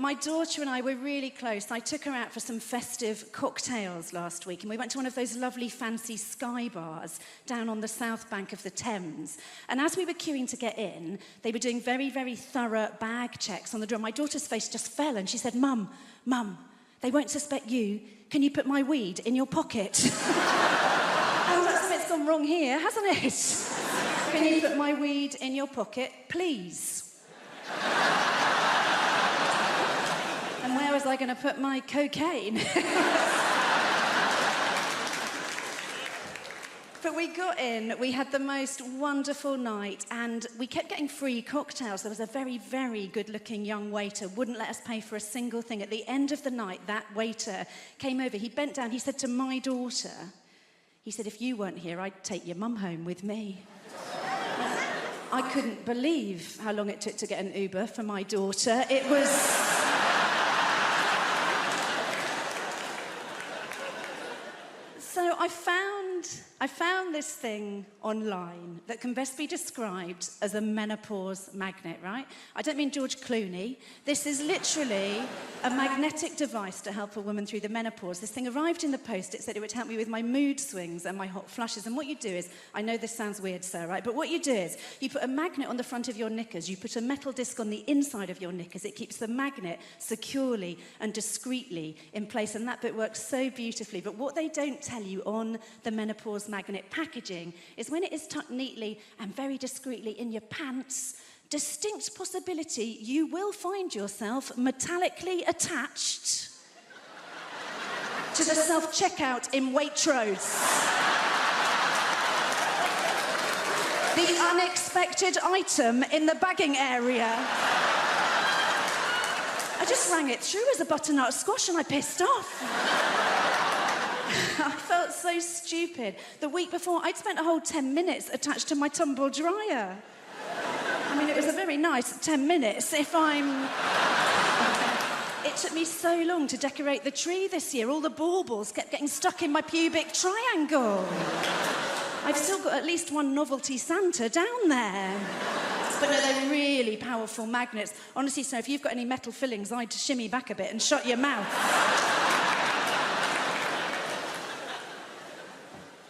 My daughter and I were really close. I took her out for some festive cocktails last week, and we went to one of those lovely fancy sky bars down on the south bank of the Thames. And as we were queuing to get in, they were doing very, very thorough bag checks on the door. My daughter's face just fell, and she said, Mum, they won't suspect you. Can you put my weed in your pocket? Oh, something's gone wrong here, hasn't it? Can you put my weed in your pocket, please? And where was I going to put my cocaine? But we got in, we had the most wonderful night, and we kept getting free cocktails. There was a very, very good-looking young waiter, wouldn't let us pay for a single thing. At the end of the night, that waiter came over, he bent down, he said to my daughter, he said, if you weren't here, I'd take your mum home with me. I couldn't believe how long it took to get an Uber for my daughter. It was... So I found this thing online that can best be described as a menopause magnet, right? I don't mean George Clooney. This is literally a magnetic device to help a woman through the menopause. This thing arrived in the post. It said it would help me with my mood swings and my hot flushes. And what you do is, I know this sounds weird, sir, right? But what you do is, you put a magnet on the front of your knickers, you put a metal disc on the inside of your knickers. It keeps the magnet securely and discreetly in place, and that bit works so beautifully. But what they don't tell you on the menopause magnet packaging is when it is tucked neatly and very discreetly in your pants, distinct possibility you will find yourself metallically attached to the self-checkout in Waitrose. The unexpected item in the bagging area. I just rang it through as a butternut squash and I pissed off. I felt so stupid. The week before, I'd spent a whole 10 minutes attached to my tumble dryer. I mean, it was a very nice 10 minutes, if I'm... It took me so long to decorate the tree this year. All the baubles kept getting stuck in my pubic triangle. I've still got at least one novelty Santa down there. But no, they're really powerful magnets. Honestly, so if you've got any metal fillings, I'd shimmy back a bit and shut your mouth.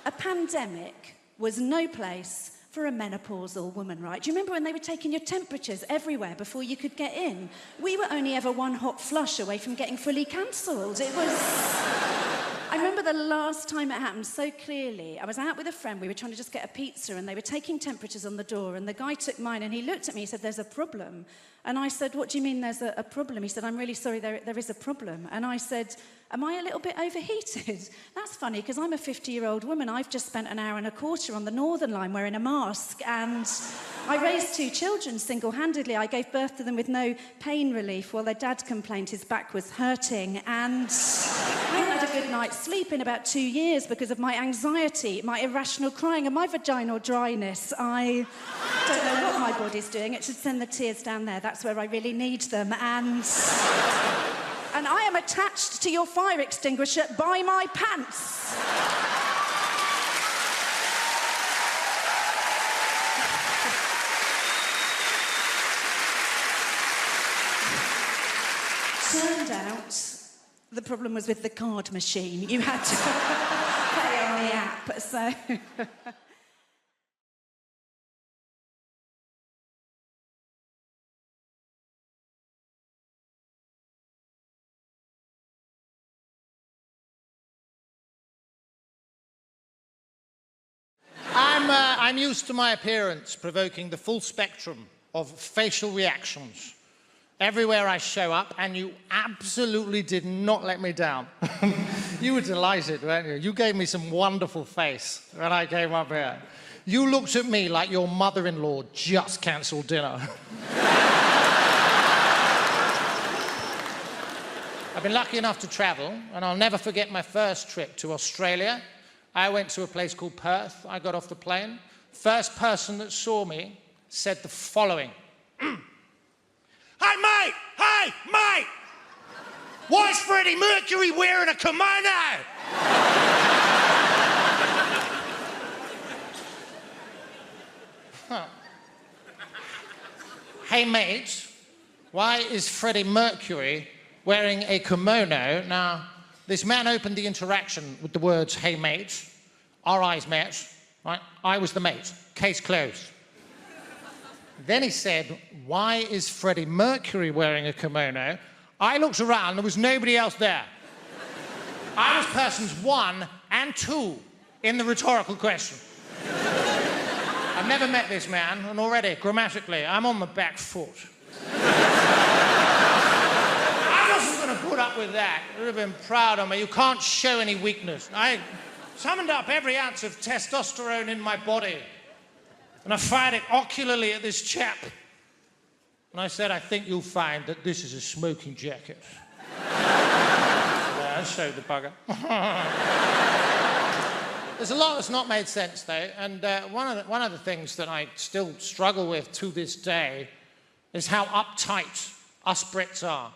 A pandemic was no place for a menopausal woman, right? Do you remember when they were taking your temperatures everywhere before you could get in? We were only ever one hot flush away from getting fully cancelled. It was... I remember the last time it happened so clearly. I was out with a friend, we were trying to just get a pizza, and they were taking temperatures on the door, and the guy took mine, and he looked at me, he said, there's a problem. And I said, what do you mean there's a problem? He said, I'm really sorry, there is a problem. And I said, am I a little bit overheated? That's funny, because I'm a 50-year-old woman. I've just spent an hour and a quarter on the Northern Line wearing a mask, and I raised 2 children single-handedly. I gave birth to them with no pain relief, while their dad complained his back was hurting, and I hadn't had a good night's sleep in about 2 years because of my anxiety, my irrational crying, and my vaginal dryness. I don't know what my body's doing. It should send the tears down there. That's where I really need them, and I am attached to your fire extinguisher by my pants. Turned out, the problem was with the card machine. You had to pay on the app, so... I'm used to my appearance provoking the full spectrum of facial reactions everywhere I show up, and you absolutely did not let me down. You were delighted, weren't you? You gave me some wonderful face when I came up here. You looked at me like your mother-in-law just cancelled dinner. I've been lucky enough to travel, and I'll never forget my first trip to Australia. I went to a place called Perth. I got off the plane. First person that saw me said the following. Hey, mate! Hey, mate! Why is Freddie Mercury wearing a kimono? Huh. Hey, mate, Why is Freddie Mercury wearing a kimono? Now, this man opened the interaction with the words, "Hey, mate," our eyes met, right? I was the mate, case closed. Then he said, "Why is Freddie Mercury wearing a kimono?" I looked around, there was nobody else there. I was persons 1 and 2 in the rhetorical question. I've never met this man, and already, grammatically, I'm on the back foot. I wasn't going to put up with that. You would have been proud of me. You can't show any weakness. I summoned up every ounce of testosterone in my body, and I fired it ocularly at this chap. And I said, "I think you'll find that this is a smoking jacket." Yeah, I showed the bugger. There's a lot that's not made sense, though, and one of the things that I still struggle with to this day is how uptight us Brits are.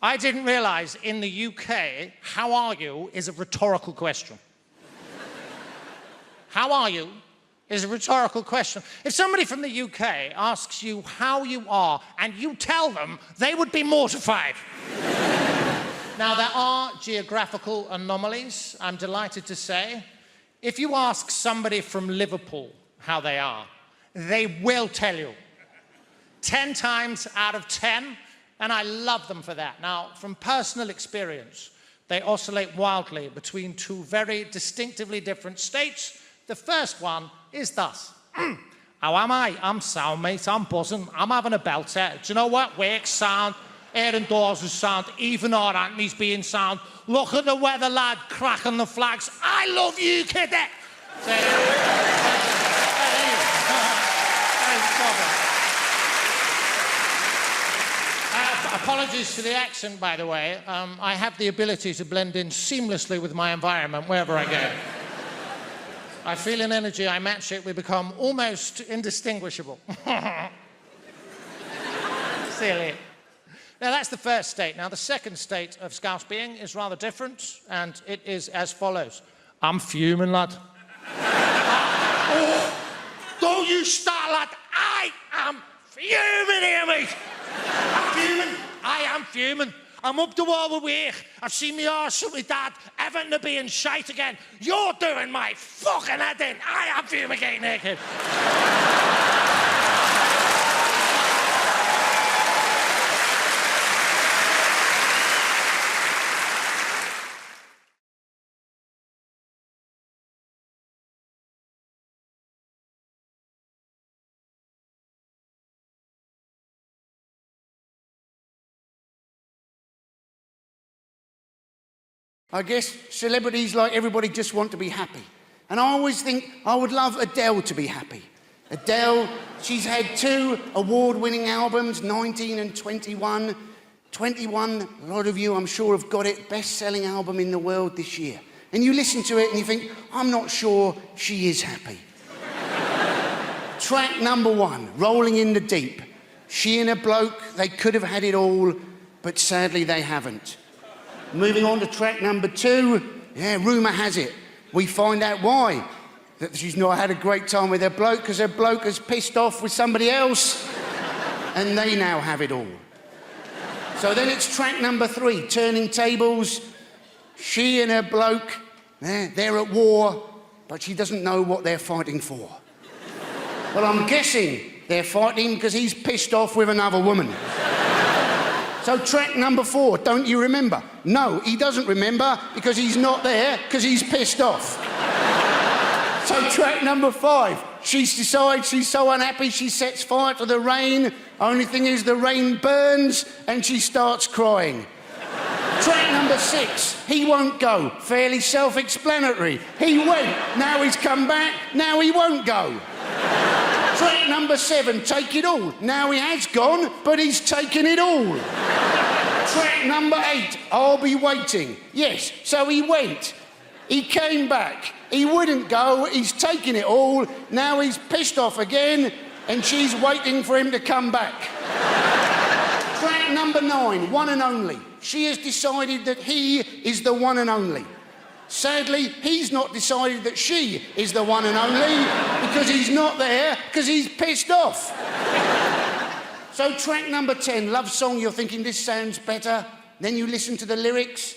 I didn't realise in the UK, "How are you?" is a rhetorical question. How are you is a rhetorical question. If somebody from the UK asks you how you are and you tell them, they would be mortified. Now, there are geographical anomalies, I'm delighted to say. If you ask somebody from Liverpool how they are, they will tell you. 10 times out of 10, and I love them for that. Now, from personal experience, they oscillate wildly between 2 very distinctively different states. The first one is thus. "How am I? I'm sound, mate. I'm buzzing. I'm having a belter. Do you know what? Work sound. Air indoors is sound. Even our Anthony's being sound. Look at the weather, lad. Cracking the flags. I love you, kiddy." Apologies for the accent, by the way. I have the ability to blend in seamlessly with my environment wherever I go. I feel an energy, I match it, we become almost indistinguishable. Silly. Now, that's the first state. Now, the second state of Scouse being is rather different, and it is as follows. "I'm fuming, lad." Oh, don't you start, lad. I am fuming here, mate. I'm fuming. I am fuming. I'm up the wall with work. I've seen me arse with my dad, Everton to being shite again. You're doing my fucking head in. I am fumigating naked. I guess celebrities, like everybody, just want to be happy. And I always think I would love Adele to be happy. Adele, she's had 2 award-winning albums, 19 and 21. 21, a lot of you, I'm sure, have got it, best-selling album in the world this year. And you listen to it and you think, I'm not sure she is happy. Track number 1, Rolling in the Deep. She and a bloke, they could have had it all, but sadly they haven't. Moving on to track number 2, yeah, rumour has it. We find out why. That she's not had a great time with her bloke because her bloke has pissed off with somebody else and they now have it all. So then it's track number 3, Turning Tables. She and her bloke, they're at war, but she doesn't know what they're fighting for. Well, I'm guessing they're fighting because he's pissed off with another woman. So track number 4, don't you remember? No, he doesn't remember because he's not there because he's pissed off. So track number 5, she decides she's so unhappy she sets fire to the rain. Only thing is the rain burns and she starts crying. Track number 6, he won't go. Fairly self-explanatory. He went, now he's come back, now he won't go. Track number 7, Take It All. Now he has gone, but he's taken it all. Track number 8, I'll Be Waiting. Yes, so he went. He came back. He wouldn't go, he's taken it all. Now he's pissed off again, and she's waiting for him to come back. Track number 9, One and Only. She has decided that he is the one and only. Sadly, he's not decided that she is the one and only because he's not there, because he's pissed off. So track number 10, love song, you're thinking this sounds better. Then you listen to the lyrics.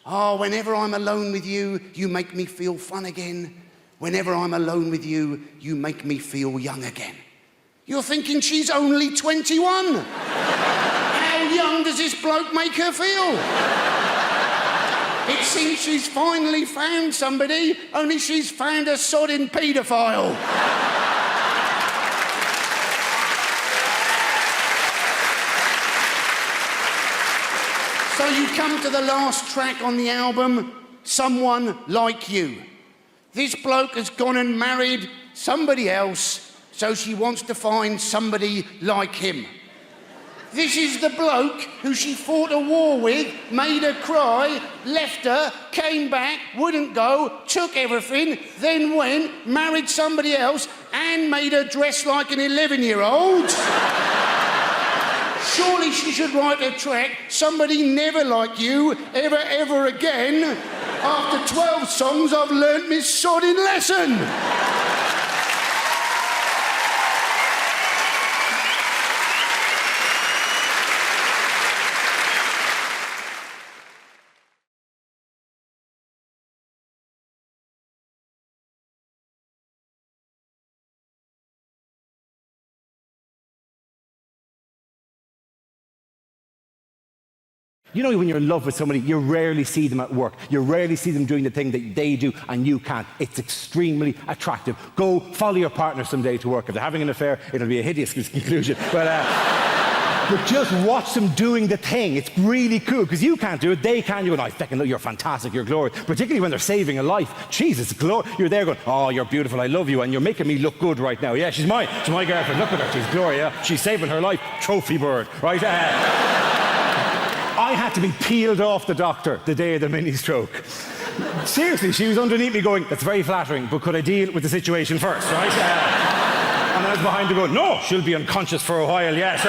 Oh, whenever I'm alone with you, you make me feel fun again. Whenever I'm alone with you, you make me feel young again. You're thinking she's only 21. How young does this bloke make her feel? It seems she's finally found somebody, only she's found a sodding paedophile. So you come to the last track on the album, Someone Like You. This bloke has gone and married somebody else, so she wants to find somebody like him. This is the bloke who she fought a war with, made her cry, left her, came back, wouldn't go, took everything, then went, married somebody else, and made her dress like an 11-year-old. Surely she should write a track, Somebody Never Like You, Ever, Ever Again. After 12 songs, I've learnt my sodding lesson. You know, when you're in love with somebody, you rarely see them at work. You rarely see them doing the thing that they do and you can't. It's extremely attractive. Go follow your partner someday to work. If they're having an affair, it'll be a hideous conclusion. But just watch them doing the thing. It's really cool because you can't do it, they can. You go, I fucking look, you're fantastic, you're glorious. Particularly when they're saving a life. Jesus, you're there going, oh, you're beautiful, I love you, and you're making me look good right now. Yeah, she's my girlfriend. Look at her, she's glorious. She's saving her life. Trophy bird, right? I had to be peeled off the doctor the day of the mini-stroke. Seriously, she was underneath me going, that's very flattering, but could I deal with the situation first, right? And I was behind her going, no, she'll be unconscious for a while, yes.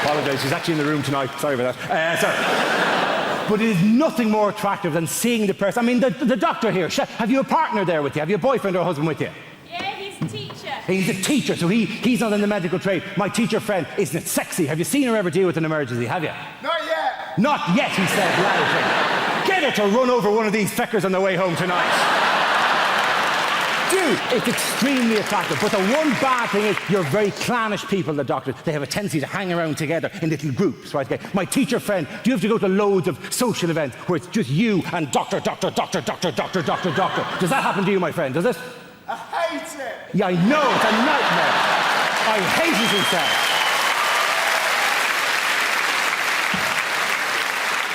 Apologise, she's actually in the room tonight. Sorry about that. But it is nothing more attractive than seeing the person. I mean, the doctor here, have you a partner there with you? Have you a boyfriend or a husband with you? Yeah, he's a teacher. He's a teacher, so he's not in the medical trade. My teacher friend, isn't it sexy? Have you seen her ever deal with an emergency, have you? Not yet. Not yet, he said loudly. Get her to run over one of these feckers on the way home tonight. Dude, it's extremely attractive, but the one bad thing is you're very clannish people, the doctors. They have a tendency to hang around together in little groups, right? Okay? My teacher friend, do you have to go to loads of social events where it's just you and doctor? Does that happen to you, my friend? Does it? I hate it. Yeah, I know, it's a nightmare. I hate it, he said.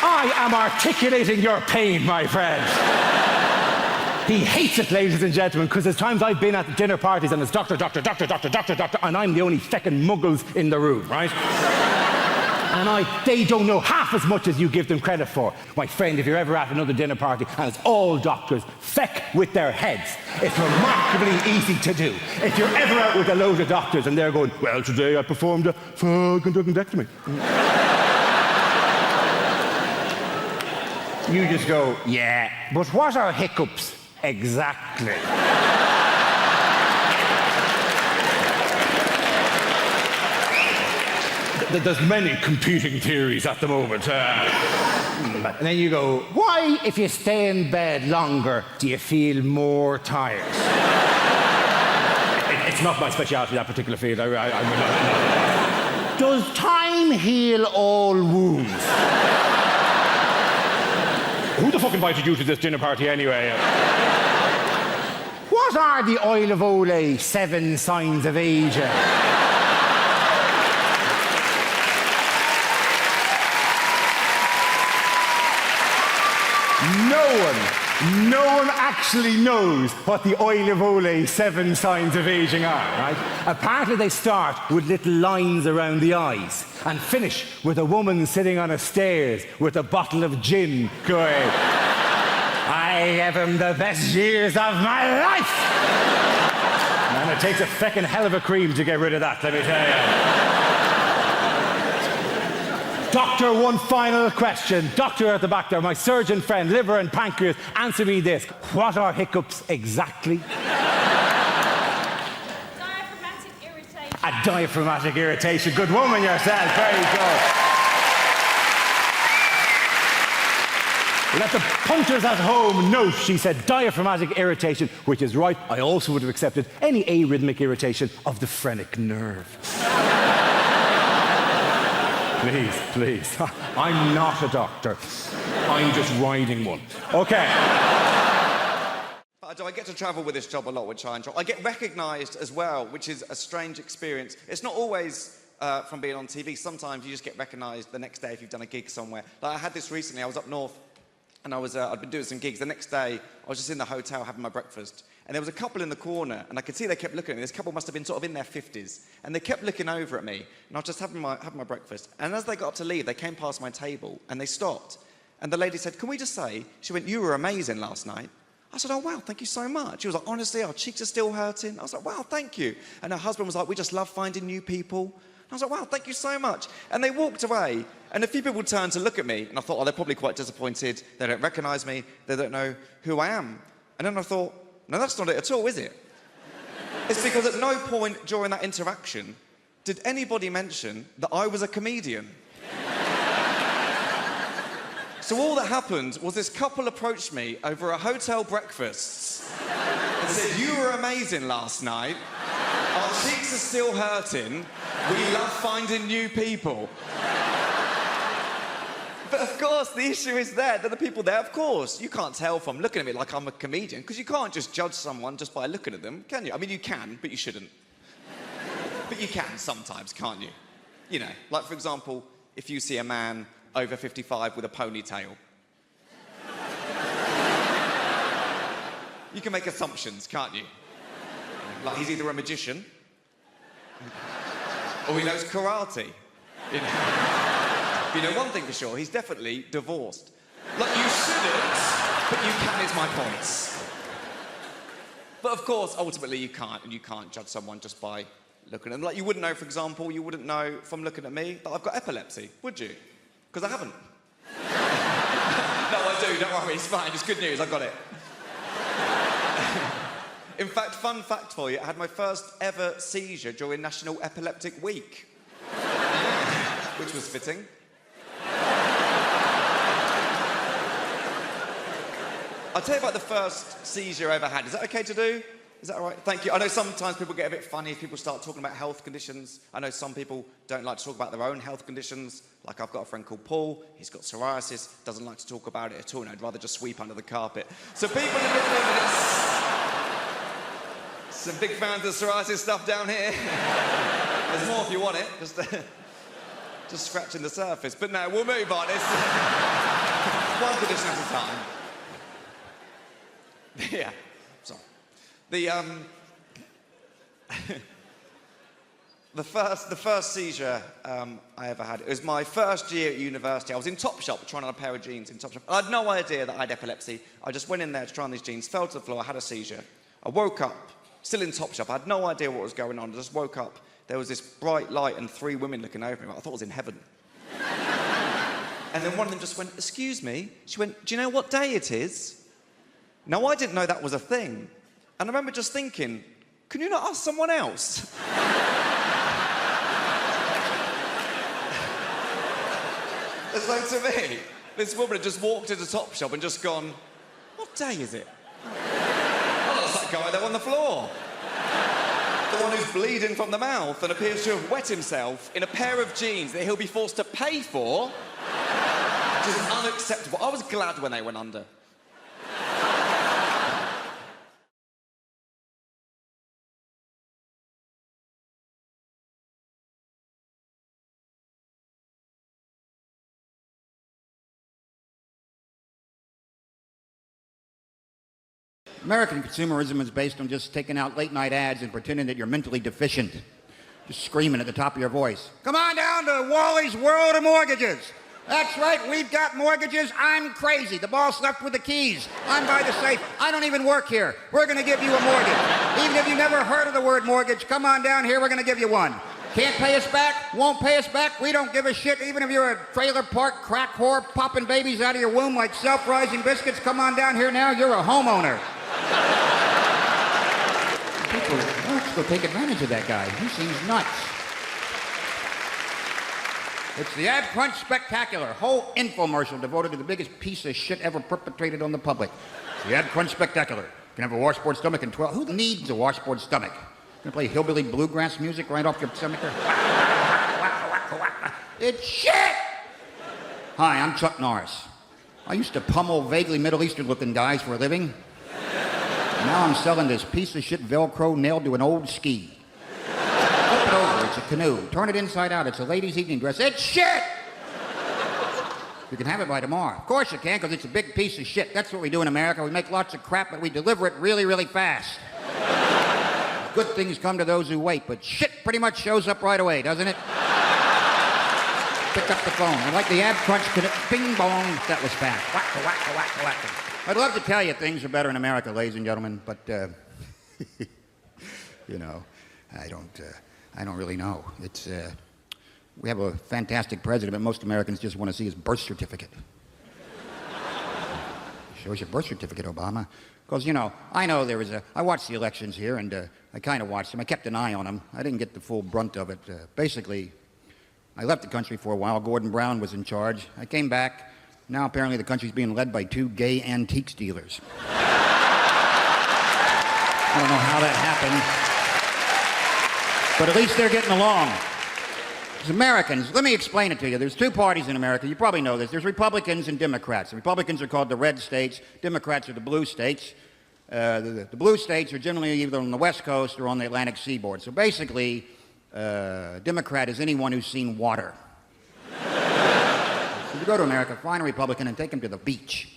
I am articulating your pain, my friend. He hates it, ladies and gentlemen, because there's times I've been at dinner parties and it's doctor, and I'm the only feckin' muggles in the room, right? And they don't know half as much as you give them credit for. My friend, if you're ever at another dinner party and it's all doctors, feck with their heads. It's remarkably easy to do. If you're ever out with a load of doctors and they're going, well, today I performed a conductectomy. You just go, yeah, but what are hiccups exactly? There's many competing theories at the moment. And then you go, why, if you stay in bed longer, do you feel more tired? It's not my speciality, that particular field. Does time heal all wounds? Who the fuck invited you to this dinner party anyway? What are the Oil of Olay 7 signs of aging? No one actually knows what the Oil of Olay 7 signs of aging are, right? Apparently they start with little lines around the eyes and finish with a woman sitting on a stairs with a bottle of gin going, I gave him the best years of my life! And it takes a feckin' hell of a cream to get rid of that, let me tell you. Doctor, one final question. Doctor at the back there, my surgeon friend, liver and pancreas, answer me this. What are hiccups exactly? Diaphragmatic Diaphragmatic irritation. Good woman yourself. Very good. Let the punters at home note she said diaphragmatic irritation, which is right. I also would have accepted any arrhythmic irritation of the phrenic nerve. Please. I'm not a doctor. I'm just riding one. Okay. Do I get to travel with this job a lot, which I enjoy? I get recognised as well, which is a strange experience. It's not always from being on TV. Sometimes you just get recognised the next day if you've done a gig somewhere. Like I had this recently. I was up north, and I'd been doing some gigs. The next day, I was just in the hotel having my breakfast, and there was a couple in the corner, and I could see they kept looking at me. This couple must have been sort of in their 50s, and they kept looking over at me, and I was just having my breakfast. And as they got up to leave, they came past my table, and they stopped. And the lady said, "Can we just say," she went, "You were amazing last night." I said, "Oh, wow, thank you so much." She was like, "Honestly, our cheeks are still hurting." I was like, "Wow, thank you." And her husband was like, "We just love finding new people." And I was like, "Wow, thank you so much." And they walked away, and a few people turned to look at me, and I thought, oh, they're probably quite disappointed. They don't recognise me. They don't know who I am. And then I thought, no, that's not it at all, is it? It's because at no point during that interaction did anybody mention that I was a comedian. So all that happened was this couple approached me over a hotel breakfast and said, "You were amazing last night. Our cheeks are still hurting. We love finding new people." But of course, the issue is that the people there, of course, you can't tell from looking at me like I'm a comedian, because you can't just judge someone just by looking at them, can you? I mean, you can, but you shouldn't. But you can sometimes, can't you? You know, like, for example, if you see a man over 55 with a ponytail. You can make assumptions, can't you? Like he's either a magician or he knows karate. You know one thing for sure, he's definitely divorced. Like you shouldn't, but you can is my point. But of course, ultimately you can't, and you can't judge someone just by looking at them. Like you wouldn't know, for example, you wouldn't know from looking at me that I've got epilepsy, would you? Because I haven't. No, I do, don't worry, it's fine, it's good news, I've got it. In fact, fun fact for you, I had my first ever seizure during National Epileptic Week. Which was fitting. I'll tell you about the first seizure I ever had. Is that okay to do? Is that all right? Thank you. I know sometimes people get a bit funny if people start talking about health conditions. I know some people don't like to talk about their own health conditions. Like I've got a friend called Paul, he's got psoriasis, doesn't like to talk about it at all, and I'd rather just sweep under the carpet. So people in the minutes, some big fans of psoriasis stuff down here. There's more if you want it, just scratching the surface. But no, we'll move on. It's one condition at a time. Yeah, sorry. The first seizure I ever had, it was my first year at university. I was in Topshop trying on a pair of jeans in Topshop. I had no idea that I had epilepsy. I just went in there to try on these jeans, fell to the floor, I had a seizure. I woke up, still in Topshop. I had no idea what was going on. I just woke up. There was this bright light and 3 women looking over me. I thought I was in heaven. And then one of them just went, "Excuse me." She went, "Do you know what day it is?" Now, I didn't know that was a thing. And I remember just thinking, can you not ask someone else? So to me, this woman had just walked into Topshop and just gone, "What day is it?" Oh, that's that guy there on the floor. The one who's bleeding from the mouth and appears to have wet himself in a pair of jeans that he'll be forced to pay for, which is unacceptable. I was glad when they went under. American consumerism is based on just taking out late-night ads and pretending that you're mentally deficient. Just screaming at the top of your voice. Come on down to Wally's World of Mortgages. That's right, we've got mortgages. I'm crazy. The boss left with the keys. I'm by the safe. I don't even work here. We're going to give you a mortgage. Even if you never heard of the word mortgage, come on down here, we're going to give you one. Can't pay us back, won't pay us back, we don't give a shit. Even if you're a trailer park crack whore popping babies out of your womb like self-rising biscuits, come on down here now, you're a homeowner. People, go take advantage of that guy. He seems nuts. It's the Ab Crunch Spectacular, whole infomercial devoted to the biggest piece of shit ever perpetrated on the public. It's the Ab Crunch Spectacular. You can have a washboard stomach in 12. Who needs a washboard stomach? Gonna play hillbilly bluegrass music right off your stomach there? It's shit! Hi, I'm Chuck Norris. I used to pummel vaguely Middle Eastern-looking guys for a living. Now I'm selling this piece of shit Velcro nailed to an old ski. Flip it over, it's a canoe. Turn it inside out, it's a lady's evening dress. It's shit! You can have it by tomorrow. Of course you can, because it's a big piece of shit. That's what we do in America. We make lots of crap, but we deliver it really, really fast. Good things come to those who wait, but shit pretty much shows up right away, doesn't it? Pick up the phone. I like the Ab Crunch, bing bong. That was fast. Wacka, wacka, wacka, wacka. I'd love to tell you things are better in America, ladies and gentlemen, but, you know, I don't really know. It's, we have a fantastic president, but most Americans just want to see his birth certificate. Show us your birth certificate, Obama. Because, you know, I know there was I watched the elections here, and I kind of watched them. I kept an eye on them. I didn't get the full brunt of it. Basically, I left the country for a while. Gordon Brown was in charge. I came back. Now, apparently, the country's being led by 2 gay antiques dealers. I don't know how that happened. But at least they're getting along. As Americans, let me explain it to you. There's 2 parties in America. You probably know this. There's Republicans and Democrats. The Republicans are called the red states. Democrats are the blue states. The blue states are generally either on the West Coast or on the Atlantic seaboard. So basically, Democrat is anyone who's seen water. So you go to America, find a Republican, and take him to the beach.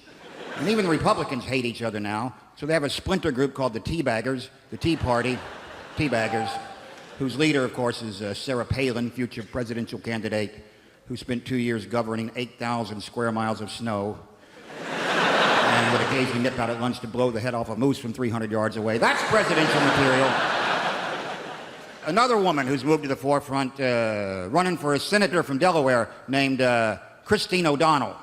And even the Republicans hate each other now. So they have a splinter group called the Teabaggers, the Tea Party, Teabaggers, whose leader, of course, is Sarah Palin, future presidential candidate, who spent 2 years governing 8,000 square miles of snow and would occasionally nip out at lunch to blow the head off a moose from 300 yards away. That's presidential material. Another woman who's moved to the forefront, running for a senator from Delaware, named Christine O'Donnell,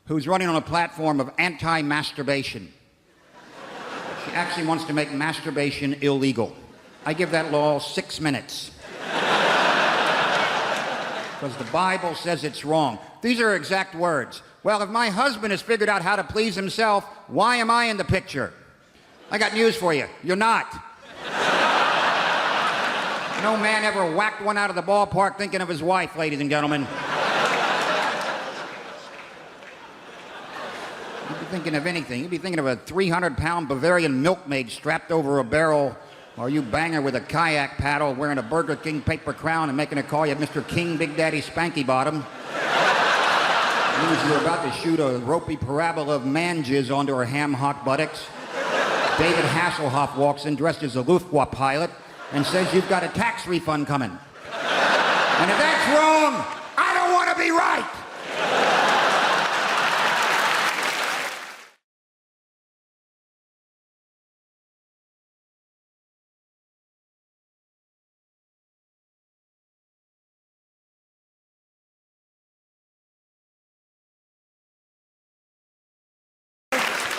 who's running on a platform of anti-masturbation. She actually wants to make masturbation illegal. I give that law 6 minutes. Because the Bible says it's wrong. These are her exact words. Well, if my husband has figured out how to please himself, why am I in the picture? I got news for you. You're not. No man ever whacked one out of the ballpark thinking of his wife, ladies and gentlemen. You'd be thinking of anything. You'd be thinking of a 300-pound Bavarian milkmaid strapped over a barrel, or you bang her with a kayak paddle wearing a Burger King paper crown and making her call you Mr. King Big Daddy Spanky Bottom. As you're about to shoot a ropey parabola of man jizz onto her ham-hock buttocks, David Hasselhoff walks in dressed as a Luftwaffe pilot and says you've got a tax refund coming. And if that's wrong, I don't want to be right.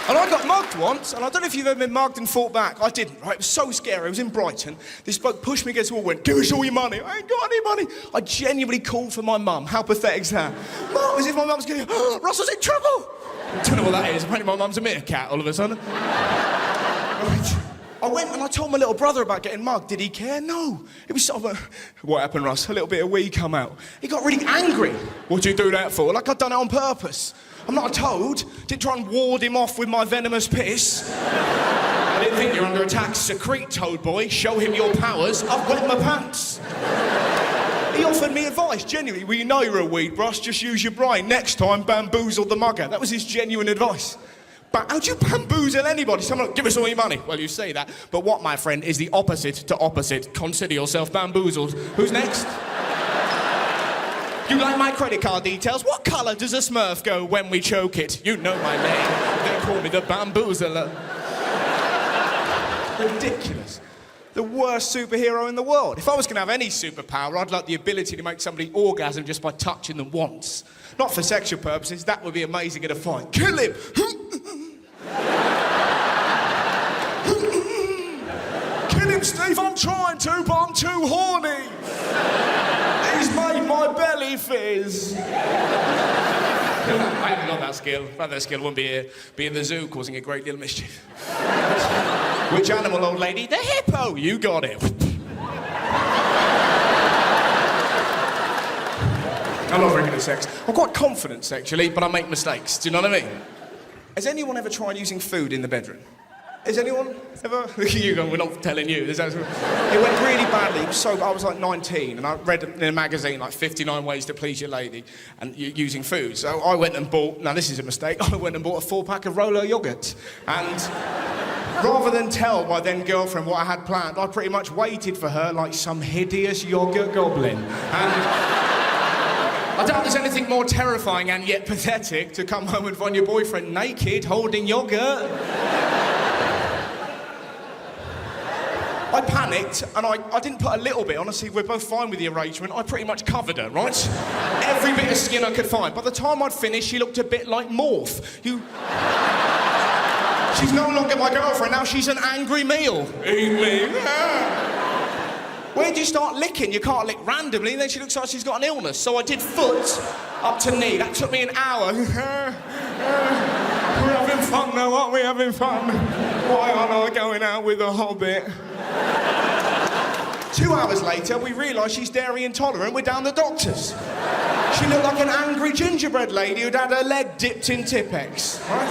And I got mugged once, and I don't know if you've ever been mugged and fought back. I didn't, right? It was so scary. I was in Brighton. This bloke pushed me against the wall, went, "Give us all your money." I ain't got any money. I genuinely called for my mum. How pathetic is that? Mum, as if my mum's going, "Oh, Russell's in trouble." I don't know what that is. Apparently my mum's a meerkat all of a sudden. Right. I went and I told my little brother about getting mugged. Did he care? No. It was sort of a, "What happened, Russ?" A little bit of wee come out. He got really angry. "What'd you do that for?" Like I'd done it on purpose. I'm not a toad. Didn't try and ward him off with my venomous piss. I didn't think you're under attack. Secrete, toad boy. Show him your powers. I've wet my pants. He offered me advice, genuinely. "Well, you know you're a weed brush. Just use your brain. Next time, bamboozle the mugger." That was his genuine advice. But how'd you bamboozle anybody? Someone, "Give us all your money." Well, you say that. But what, my friend, is the opposite to opposite? Consider yourself bamboozled. Who's next? "You like my credit card details? What colour does a Smurf go when we choke it?" "You know my name. They call me the bamboozler." Ridiculous. The worst superhero in the world. If I was going to have any superpower, I'd like the ability to make somebody orgasm just by touching them once. Not for sexual purposes. That would be amazing in a fight. Kill him! Kill him, Steve! I'm I'm trying to, but I'm too horny. He's made my belly fizz. I haven't got that skill. If I had that skill, I wouldn't be here. Be in the zoo causing a great deal of mischief. Which animal, old lady? The hippo. You got it. I love regular sex. I'm quite confident sexually, but I make mistakes. Do you know what I mean? Has anyone ever tried using food in the bedroom? Has anyone ever? Look at you going, we're not telling you. It went really badly. So I was like 19, and I read in a magazine like 59 ways to please your lady and using food. So I went and bought, now this is a mistake, I went and bought a 4-pack of Rolo yogurt. And rather than tell my then girlfriend what I had planned, I pretty much waited for her like some hideous yogurt goblin. And I doubt there's anything more terrifying and yet pathetic to come home and find your boyfriend naked, holding yogurt. I panicked, and I didn't put a little bit. Honestly, we're both fine with the arrangement. I pretty much covered her, right? Every bit of skin I could find. By the time I'd finished, she looked a bit like Morph. She's no longer my girlfriend, now she's an angry meal. Eat me. Where do you start licking? You can't lick randomly, and then she looks like she's got an illness. So I did foot up to knee. That took me an hour. We're having fun now, aren't we? Having fun. Why aren't I going out with a hobbit? 2 hours later, we realise she's dairy intolerant. We're down the doctor's. She looked like an angry gingerbread lady who'd had her leg dipped in Tipp-Ex, right?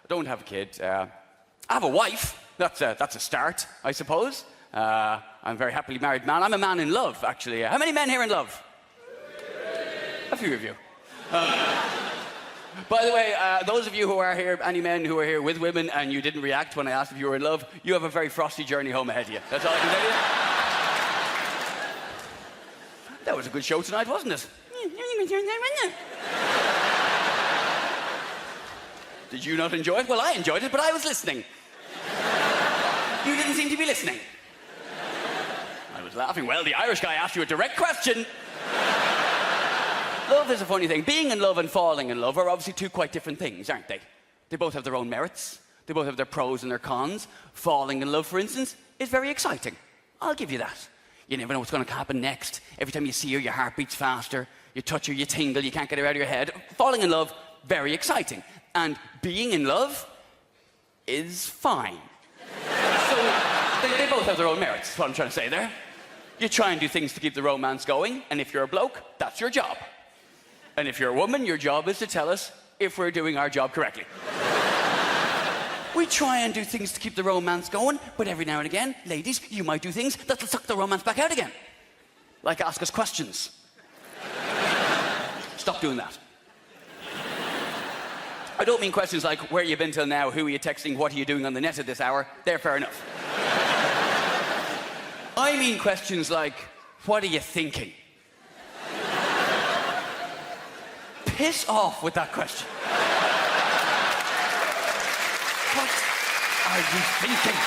I don't have a kid. I have a wife. That's a start, I suppose. I'm a very happily married man. I'm a man in love, actually. How many men here in love? A few of you. By the way, those of you who are here, any men who are here with women and you didn't react when I asked if you were in love, you have a very frosty journey home ahead of you. That's all I can tell you. That was a good show tonight, wasn't it? Did you not enjoy it? Well, I enjoyed it, but I was listening. You didn't seem to be listening. I was laughing. Well, the Irish guy asked you a direct question. Love is a funny thing. Being in love and falling in love are obviously two quite different things, aren't they? They both have their own merits. They both have their pros and their cons. Falling in love, for instance, is very exciting. I'll give you that. You never know what's going to happen next. Every time you see her, your heart beats faster. You touch her, you tingle, you can't get her out of your head. Falling in love, very exciting. And being in love is fine. So they both have their own merits, is what I'm trying to say there. You try and do things to keep the romance going, and if you're a bloke, that's your job. And if you're a woman, your job is to tell us if we're doing our job correctly. We try and do things to keep the romance going, but every now and again, ladies, you might do things that'll suck the romance back out again. Like ask us questions. Stop doing that. I don't mean questions like, where you been till now, who are you texting, what are you doing on the net at this hour? They're fair enough. I mean questions like, what are you thinking? Piss off with that question. What are you thinking?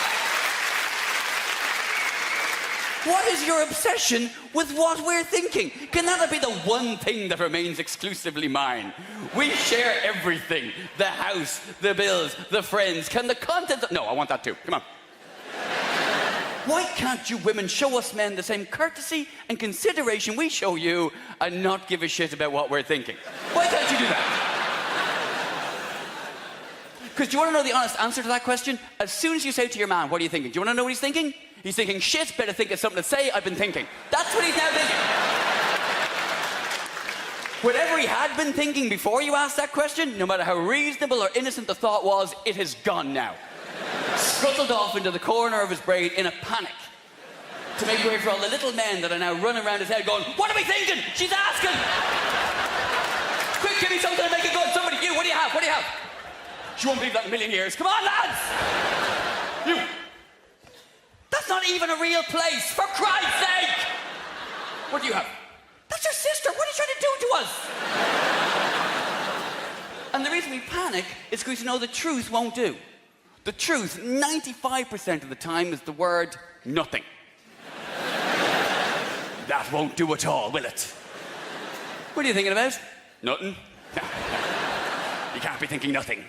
What is your obsession with what we're thinking? Can that be the one thing that remains exclusively mine? We share everything. The house, the bills, the friends. Can the content... No, I want that too. Come on. Why can't you women show us men the same courtesy and consideration we show you and not give a shit about what we're thinking? Why can't you do that? Because do you want to know the honest answer to that question? As soon as you say to your man, what are you thinking? Do you want to know what he's thinking? He's thinking, shit, better think of something to say, I've been thinking. That's what he's now thinking. Whatever he had been thinking before you asked that question, no matter how reasonable or innocent the thought was, it has gone now. Scuttled off into the corner of his brain in a panic to make way for all the little men that are now running around his head going, what are we thinking? She's asking! Quick, give me something to make it good. Somebody, you, what do you have? What do you have? She won't believe that in a million years. Come on, lads! You. That's not even a real place, for Christ's sake! What do you have? That's your sister. What are you trying to do to us? And the reason we panic is because we know the truth won't do. The truth, 95% of the time, is the word nothing. That won't do at all, will it? What are you thinking about? Nothing. You can't be thinking nothing.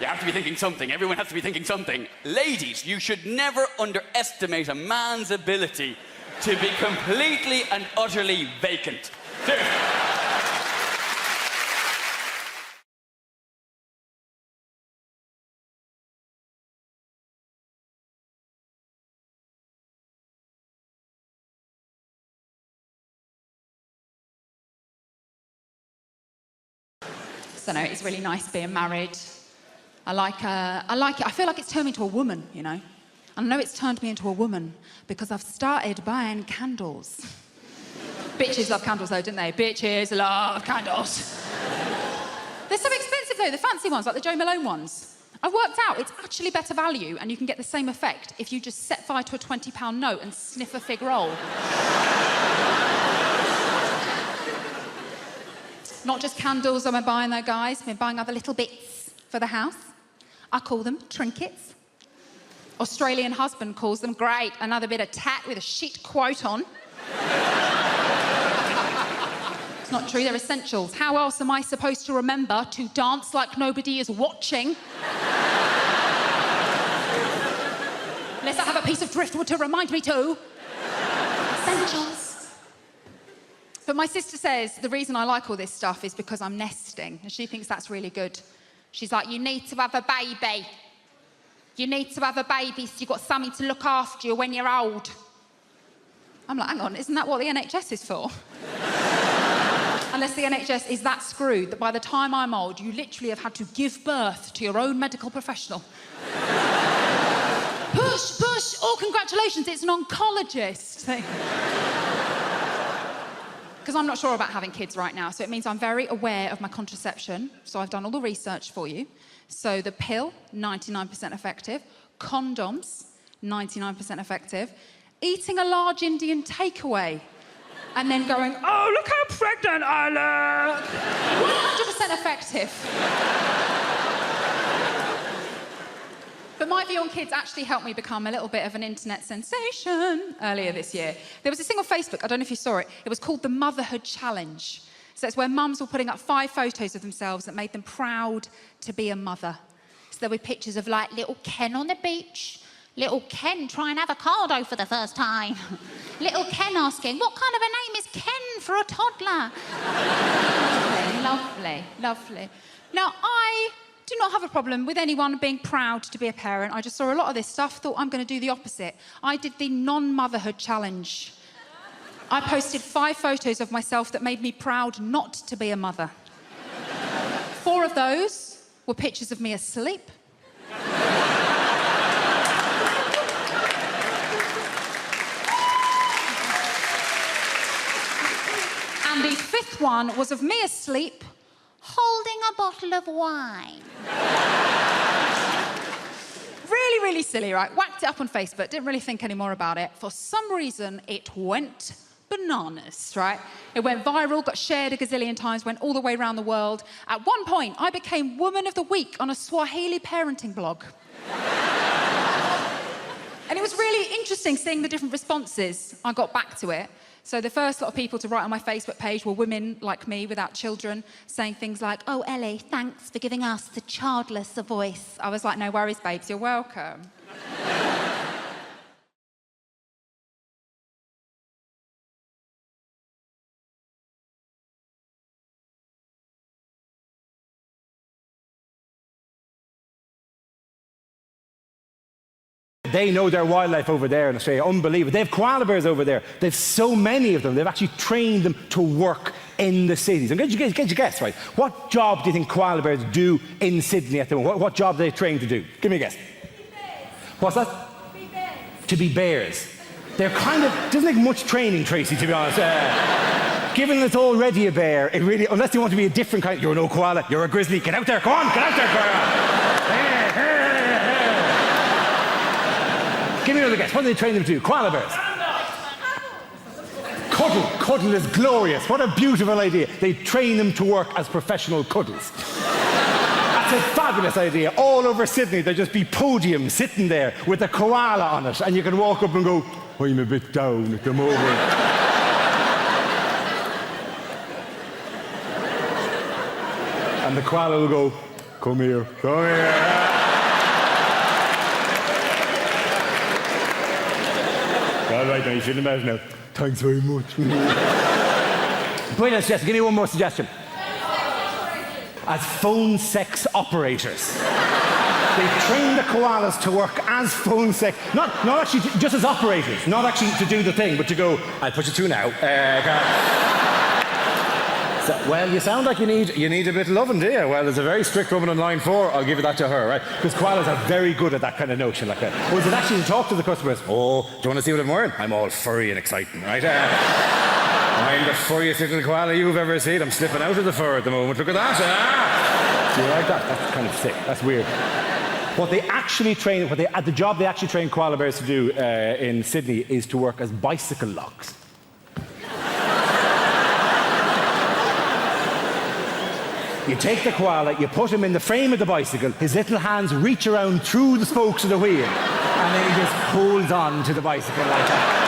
You have to be thinking something. Everyone has to be thinking something. Ladies, you should never underestimate a man's ability to be completely and utterly vacant. Seriously. I don't know, it's really nice being married. I like it. I feel like it's turned me into a woman, you know. And I know it's turned me into a woman because I've started buying candles. Bitches love candles though, didn't they? Bitches love candles. They're so expensive though, the fancy ones, like the Joe Malone ones. I've worked out it's actually better value and you can get the same effect if you just set fire to a £20 note and sniff a fig roll. Not just candles I've been buying though, guys. I've been buying other little bits for the house. I call them trinkets. Australian husband calls them great. Another bit of tat with a shit quote on. It's not true, they're essentials. How else am I supposed to remember to dance like nobody is watching? Unless I have a piece of driftwood to remind me to. Essentials. But my sister says the reason I like all this stuff is because I'm nesting, and she thinks that's really good. She's like, you need to have a baby. You need to have a baby so you've got something to look after you when you're old. I'm like, hang on, isn't that what the NHS is for? Unless the NHS is that screwed that by the time I'm old, you literally have had to give birth to your own medical professional. Push, push, oh, congratulations, it's an oncologist. Because I'm not sure about having kids right now, so it means I'm very aware of my contraception. So I've done all the research for you. So the pill, 99% effective. Condoms, 99% effective. Eating a large Indian takeaway. And then going, oh, look how pregnant I look. 100% effective. But my view on kids actually helped me become a little bit of an internet sensation earlier this year. There was this thing on Facebook, I don't know if you saw it, it was called the Motherhood Challenge. So it's where mums were putting up 5 photos of themselves that made them proud to be a mother. So there were pictures of like little Ken on the beach, little Ken trying avocado for the first time, little Ken asking, what kind of a name is Ken for a toddler? Lovely, lovely. Now, I do not have a problem with anyone being proud to be a parent. I just saw a lot of this stuff, thought I'm going to do the opposite. I did the non-motherhood challenge. I posted 5 photos of myself that made me proud not to be a mother. 4 of those were pictures of me asleep. And the 5th one was of me asleep, holding a bottle of wine. Really, really silly, right? Whacked it up on Facebook, didn't really think any more about it. For some reason, it went bananas, right? It went viral, got shared a gazillion times, went all the way around the world. At one point, I became Woman of the Week on a Swahili parenting blog. And it was really interesting seeing the different responses I got back to it. So the first lot of people to write on my Facebook page were women like me without children, saying things like, oh, Ellie, thanks for giving us, the childless, a voice. I was like, no worries, babes, you're welcome. They know their wildlife over there in Australia, unbelievable. They have koala bears over there. They've so many of them. They've actually trained them to work in the cities. And get your guess, right? What job do you think koala bears do in Sydney at the moment? What job are they trained to do? Give me a guess. To be bears. What's that? To be bears. To be bears. They're kind of, doesn't take much training, Tracy, to be honest. Given it's already a bear, it really, unless you want to be a different kind, you're no koala, you're a grizzly. Get out there, come on, get out there, koala. Give me another guess. What do they train them to do? Koala bears. Cuddle. Cuddle is glorious. What a beautiful idea. They train them to work as professional cuddles. That's That's a fabulous idea. All over Sydney, there'd just be podiums sitting there with a koala on it, and you can walk up and go, I'm a bit down at the moment. And the koala will go, come here, come here. All right, now you shouldn't imagine now. Thanks very much. Brilliant suggestion. Give me one more suggestion. As phone sex operators. They train the koalas to work as phone sex, not actually just as operators, not actually to do the thing, but to go, I'll push it through now. Well, you sound like you need a bit of loving, do you? Well, there's a very strict woman on line 4. I'll give you that to her, right? Because koalas are very good at that kind of notion like that. Or is it actually to talk to the customers? Oh, do you want to see what I'm wearing? I'm all furry and exciting, right? I'm the furriest little koala you've ever seen. I'm slipping out of the fur at the moment. Look at that. Do you like that? That's kind of sick. That's weird. What they actually train, the job they actually train koala bears to do in Sydney is to work as bicycle locks. You take the koala, you put him in the frame of the bicycle, his little hands reach around through the spokes of the wheel, and then he just holds on to the bicycle like that.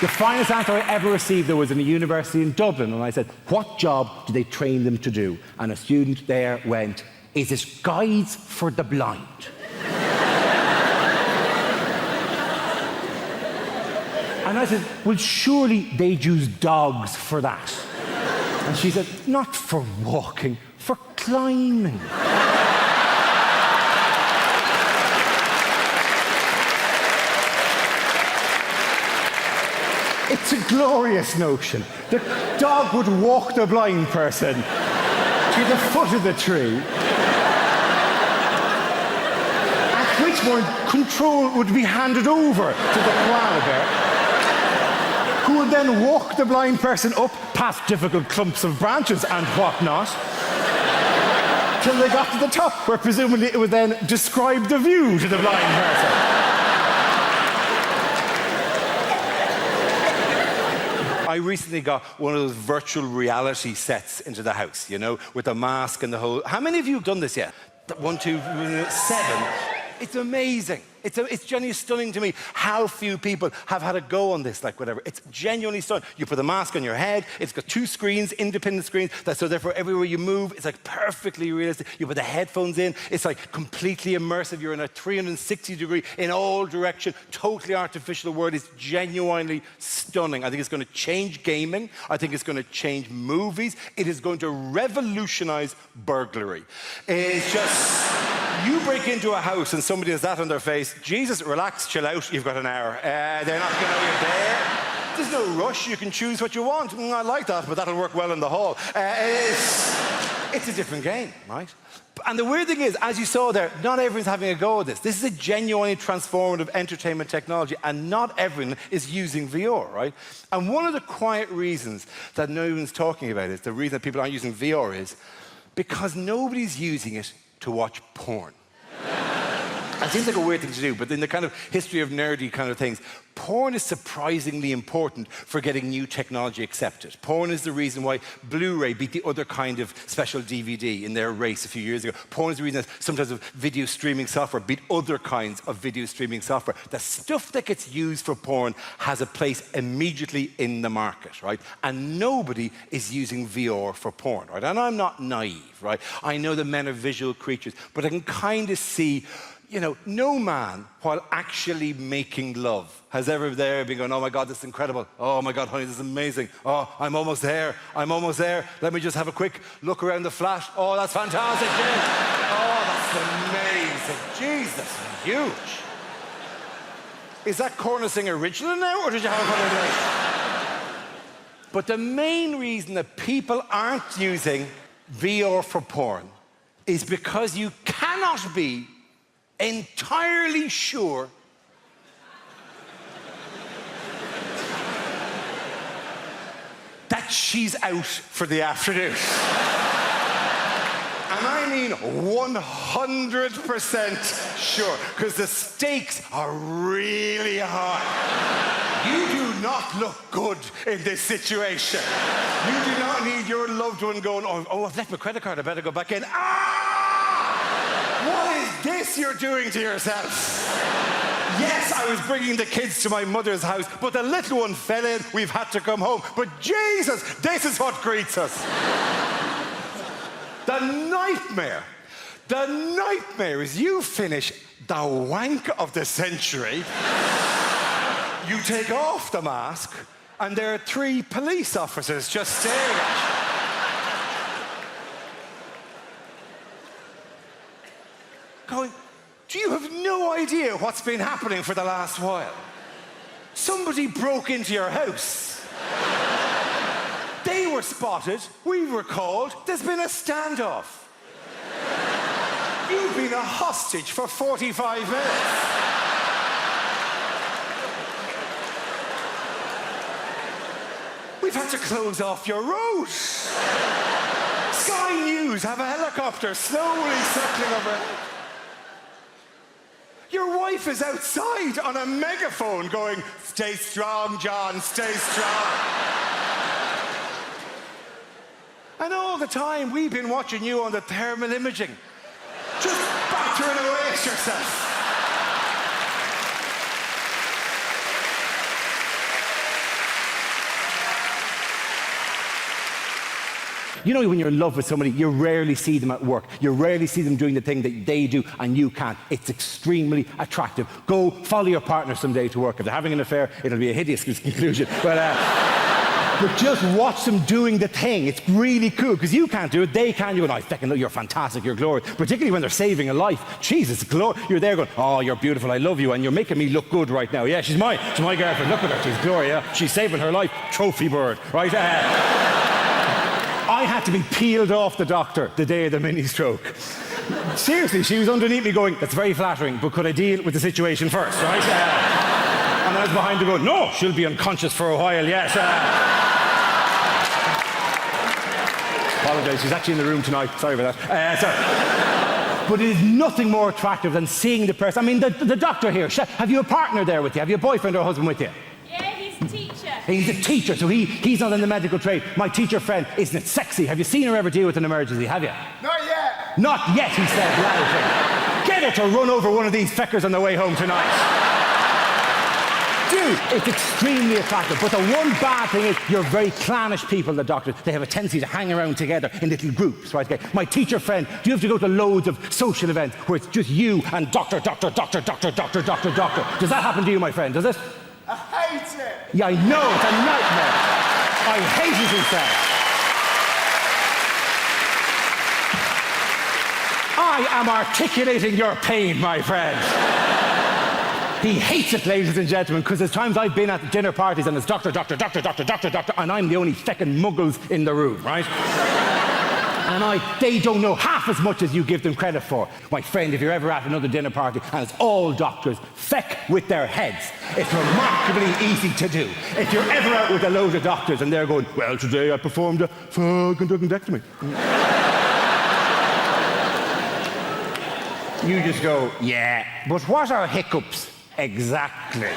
The finest answer I ever received, though, was in a university in Dublin, and I said, what job do they train them to do? And a student there went, is it guides for the blind? And I said, well, surely they'd use dogs for that. And she said, not for walking, for climbing. It's a glorious notion. The dog would walk the blind person to the foot of the tree, at which point control would be handed over to the koala bear, who would then walk the blind person up past difficult clumps of branches and whatnot, till they got to the top, where presumably it would then describe the view to the blind person. I recently got one of those virtual reality sets into the house, you know, with the mask and the whole... How many of you have done this yet? 1, 2, 7. It's amazing. It's genuinely stunning to me how few people have had a go on this, like whatever. It's genuinely stunning. You put the mask on your head, it's got 2 screens, independent screens, so therefore everywhere you move, it's like perfectly realistic. You put the headphones in, it's like completely immersive. You're in a 360 degree in all direction, totally artificial world. It's genuinely stunning. I think it's going to change gaming. I think it's going to change movies. It is going to revolutionize burglary. It's just... You break into a house and somebody has that on their face, Jesus, relax, chill out, you've got an hour. They're not going to know you're there. There's no rush, you can choose what you want. I like that, but that'll work well in the hall. It's a different game, right? And the weird thing is, as you saw there, not everyone's having a go at this. This is a genuinely transformative entertainment technology, and not everyone is using VR, right? And one of the quiet reasons that no one's talking about it, the reason that people aren't using VR is because nobody's using it to watch porn. It seems like a weird thing to do, but in the kind of history of nerdy kind of things, porn is surprisingly important for getting new technology accepted. Porn is the reason why Blu-ray beat the other kind of special DVD in their race a few years ago. Porn is the reason that sometimes video streaming software beat other kinds of video streaming software. The stuff that gets used for porn has a place immediately in the market, right? And nobody is using VR for porn, right? And I'm not naive, right? I know that men are visual creatures, but I can kind of see, you know, no man, while actually making love, has ever there been going, oh my God, this is incredible. Oh my God, honey, this is amazing. Oh, I'm almost there. I'm almost there. Let me just have a quick look around the flat. Oh, that's fantastic, Jim. Oh, that's amazing. Jesus, huge. Is that Corner Sing original now, or did you have a collaboration? But the main reason that people aren't using VR for porn is because you cannot be entirely sure that she's out for the afternoon. And I mean 100% sure, because the stakes are really high. You do not look good in this situation. You do not need your loved one going, oh, I've left my credit card, I better go back in. What is this you're doing to yourself? Yes, I was bringing the kids to my mother's house, but the little one fell in, we've had to come home. But Jesus, this is what greets us. The nightmare is you finish the wank of the century, you take off the mask, and there are 3 police officers just staring at you. Going, do you have no idea what's been happening for the last while? Somebody broke into your house. They were spotted, we were called, there's been a standoff. You've been a hostage for 45 minutes. We've had to close off your road. Sky News have a helicopter slowly circling overhead. Your wife is outside on a megaphone going, stay strong, John, stay strong. And all the time, we've been watching you on the thermal imaging. Just battering away at yourself. You know, when you're in love with somebody, you rarely see them at work. You rarely see them doing the thing that they do and you can't. It's extremely attractive. Go follow your partner someday to work. If they're having an affair, it'll be a hideous conclusion. But just watch them doing the thing. It's really cool, because you can't do it, they can. You go, I fucking know, you're fantastic, you're glorious. Particularly when they're saving a life. Jesus, you're there going, oh, you're beautiful, I love you, and you're making me look good right now. Yeah, she's my girlfriend, look at her, she's Gloria. She's saving her life, trophy bird, right? I had to be peeled off the doctor the day of the mini stroke. Seriously, she was underneath me going, that's very flattering, but could I deal with the situation first, right? And I was behind her going, no, she'll be unconscious for a while, yes. Apologise, she's actually in the room tonight, sorry about that. But it is nothing more attractive than seeing the person. I mean, the doctor here, have you a partner there with you? Have you a boyfriend or a husband with you? Yeah, he's a teacher. He's a teacher, so he's not in the medical trade. My teacher friend, isn't it sexy? Have you seen her ever deal with an emergency, have you? Not yet. Not yet, he said loudly. Get her to run over one of these feckers on the way home tonight. Dude, it's extremely attractive, but the one bad thing is you're very clannish people, the doctors. They have a tendency to hang around together in little groups, right? Okay. My teacher friend, do you have to go to loads of social events where it's just you and doctor? Does that happen to you, my friend? Does it? I hate it. Yeah, I know, it's a nightmare. I hate it, he said. I am articulating your pain, my friend. He hates it, ladies and gentlemen, because there's times I've been at dinner parties and it's doctor, and I'm the only feckin' muggles in the room, right? And they don't know half as much as you give them credit for. My friend, if you're ever at another dinner party and it's all doctors, feck with their heads. It's remarkably easy to do. If you're ever out with a load of doctors and they're going, well, today I performed a fucking duckendectomy. You just go, yeah, but what are hiccups exactly?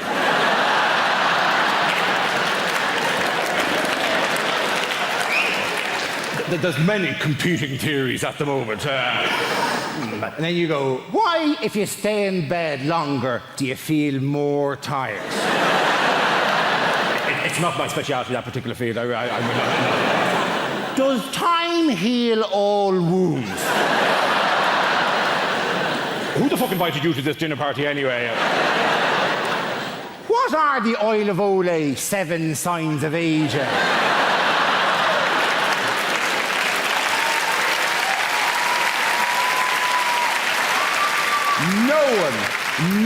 There's many competing theories at the moment. And then you go, why, if you stay in bed longer, do you feel more tired? It's not my speciality, that particular field. Does time heal all wounds? Who the fuck invited you to this dinner party anyway? What are the Oil of Olay 7 signs of aging?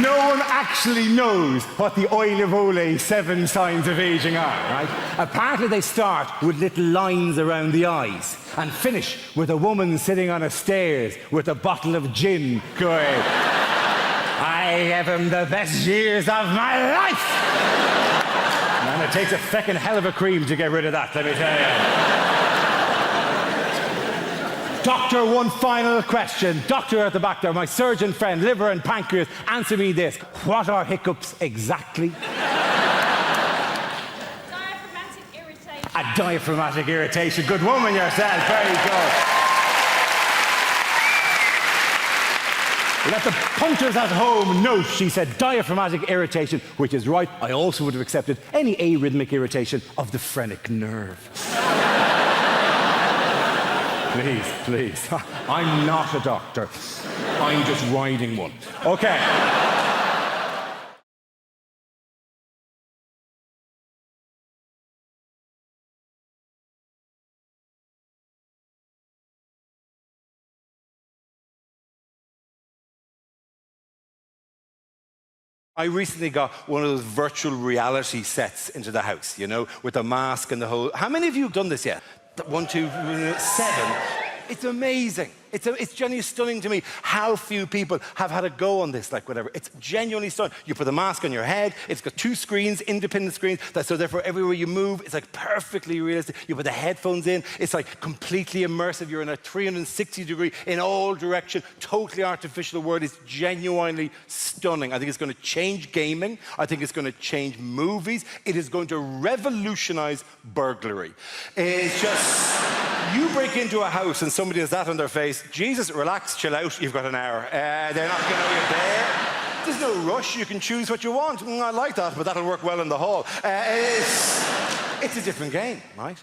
No one actually knows what the Oil of Olay 7 signs of aging are, right? Apparently they start with little lines around the eyes and finish with a woman sitting on a stairs with a bottle of gin going, I have him the best years of my life! And it takes a feckin' hell of a cream to get rid of that, let me tell you. Doctor, one final question. Doctor at the back there, my surgeon friend, liver and pancreas, answer me this. What are hiccups exactly? Diaphragmatic irritation. A diaphragmatic irritation. Good woman yourself. Very good. Let the punters at home note she said diaphragmatic irritation, which is right. I also would have accepted any arrhythmic irritation of the phrenic nerve. Please, please. I'm not a doctor. I'm just riding one. Okay. I recently got one of those virtual reality sets into the house, you know, with the mask and the whole... How many of you have done this yet? 1, 2, 7. It's amazing. It's genuinely stunning to me how few people have had a go on this, like whatever. It's genuinely stunning. You put the mask on your head, it's got 2 screens, independent screens, so therefore everywhere you move, it's like perfectly realistic. You put the headphones in, it's like completely immersive. You're in a 360 degree in all direction, totally artificial world. It's genuinely stunning. I think it's going to change gaming. I think it's going to change movies. It is going to revolutionize burglary. It's just... You break into a house and somebody has that on their face, Jesus, relax, chill out, you've got an hour. They're not going to know you're there. There's no rush, you can choose what you want. I like that, but that'll work well in the hall. It's a different game, right?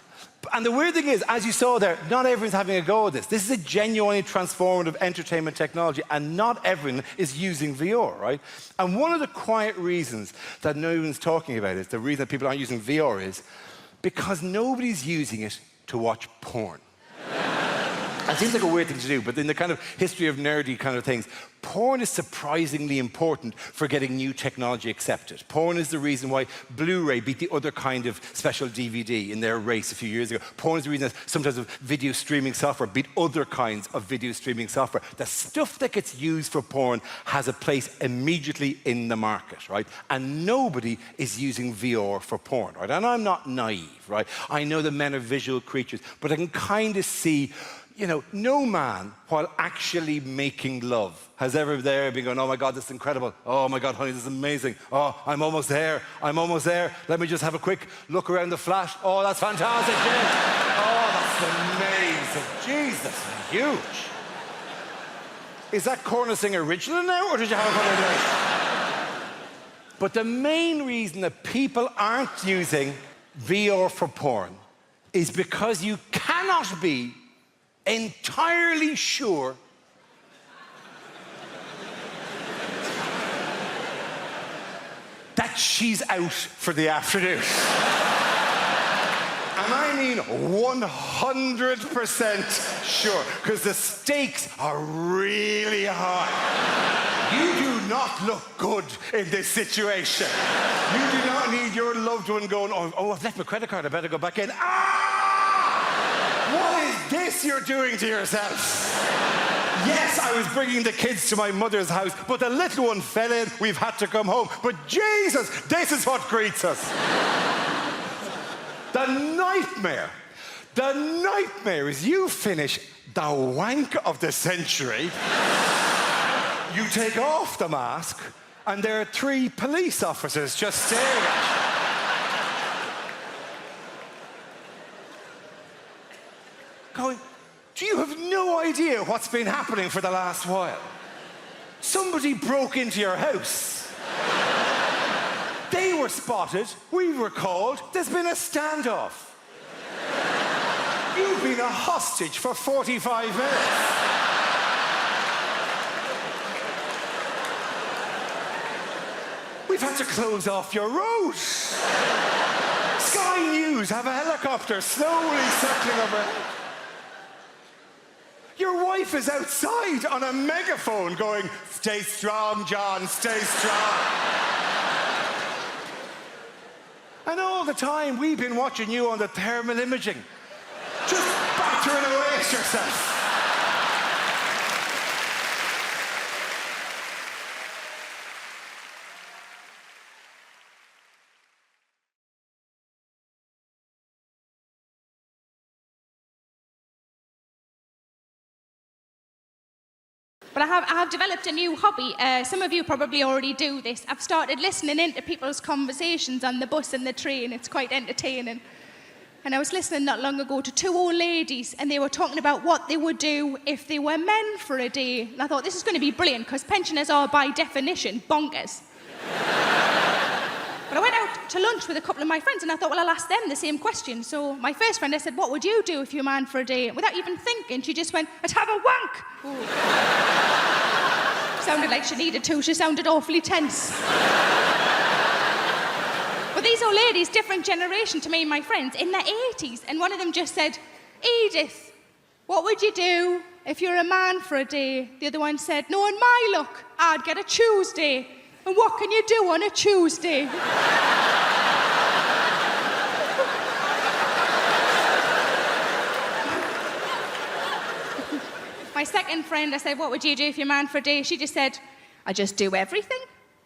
And the weird thing is, as you saw there, not everyone's having a go at this. This is a genuinely transformative entertainment technology, and not everyone is using VR, right? And one of the quiet reasons that no one's talking about it, the reason that people aren't using VR is because nobody's using it to watch porn. It seems like a weird thing to do, but in the kind of history of nerdy kind of things, porn is surprisingly important for getting new technology accepted. Porn is the reason why Blu-ray beat the other kind of special DVD in their race a few years ago. Porn is the reason that sometimes video streaming software beat other kinds of video streaming software. The stuff that gets used for porn has a place immediately in the market, right? And nobody is using VR for porn, right? And I'm not naive, right? I know that men are visual creatures, but I can kind of see, you know, no man, while actually making love, has ever there been going, oh my God, this is incredible. Oh my God, honey, this is amazing. Oh, I'm almost there. I'm almost there. Let me just have a quick look around the flat. Oh, that's fantastic, Jim. Oh, that's amazing. Jesus, huge. Is that Corner Sing original now, or did you have a fun idea? But the main reason that people aren't using VR for porn is because you cannot be entirely sure that she's out for the afternoon. And I mean 100% sure, because the stakes are really high. You do not look good in this situation. You do not need your loved one going, oh, I've left my credit card, I better go back in. What is this you're doing to yourself? Yes, I was bringing the kids to my mother's house, but the little one fell in. We've had to come home. But Jesus, this is what greets us. The nightmare is you finish the wank of the century, you take off the mask, and there are 3 police officers just staring at you. Going, do you have no idea what's been happening for the last while? Somebody broke into your house. They were spotted, we were called, there's been a standoff. You've been a hostage for 45 minutes. We've had to close off your road. Sky News have a helicopter slowly circling overhead. Your wife is outside on a megaphone going, stay strong, John, stay strong. And all the time, we've been watching you on the thermal imaging. Just battering away at yourself. But I have developed a new hobby. Some of you probably already do this. I've started listening into people's conversations on the bus and the train. It's quite entertaining. And I was listening not long ago to two old ladies, and they were talking about what they would do if they were men for a day. And I thought, this is going to be brilliant, because pensioners are, by definition, bonkers. But I went out to lunch with a couple of my friends, and I thought, well, I'll ask them the same question. So my first friend, I said, what would you do if you're a man for a day? And without even thinking, she just went, I'd have a wank. Sounded like she needed to. She sounded awfully tense. But these old ladies, different generation to me and my friends, in their 80s. And one of them just said, Edith, what would you do if you're a man for a day? The other one said, knowing my luck, I'd get a Tuesday. And what can you do on a Tuesday? My second friend, I said, what would you do if you're a man for a day? She just said, I just do everything.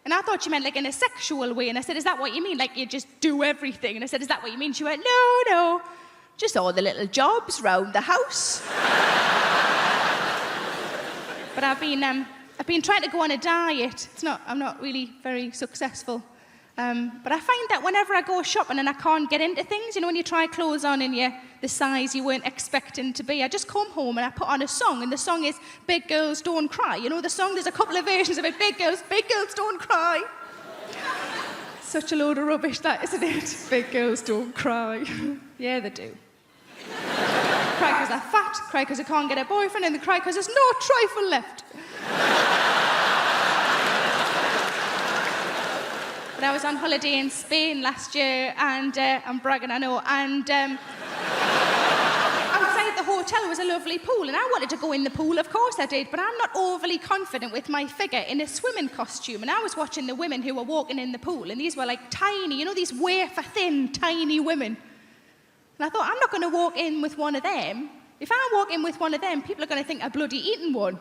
And I thought she meant like in a sexual way. And I said, is that what you mean? Like you just do everything? And I said, is that what you mean? She went, no, just all the little jobs round the house. But I've been trying to go on a diet. I'm not really very successful. But I find that whenever I go shopping and I can't get into things, you know, when you try clothes on and you're the size you weren't expecting to be, I just come home and I put on a song, and the song is Big Girls Don't Cry. You know the song? There's a couple of versions of it. Big girls don't cry. Such a load of rubbish, that, isn't it? Big girls don't cry. Yeah, they do. Cry because they're fat, cry because they can't get a boyfriend, and they cry because there's no trifle left. But I was on holiday in Spain last year, and I'm bragging, I know, and outside the hotel was a lovely pool, and I wanted to go in the pool, of course I did, but I'm not overly confident with my figure in a swimming costume, and I was watching the women who were walking in the pool, and these were like tiny, you know, these wafer-thin, tiny women. And I thought, I'm not going to walk in with one of them. If I walk in with one of them, people are going to think I've bloody eaten one.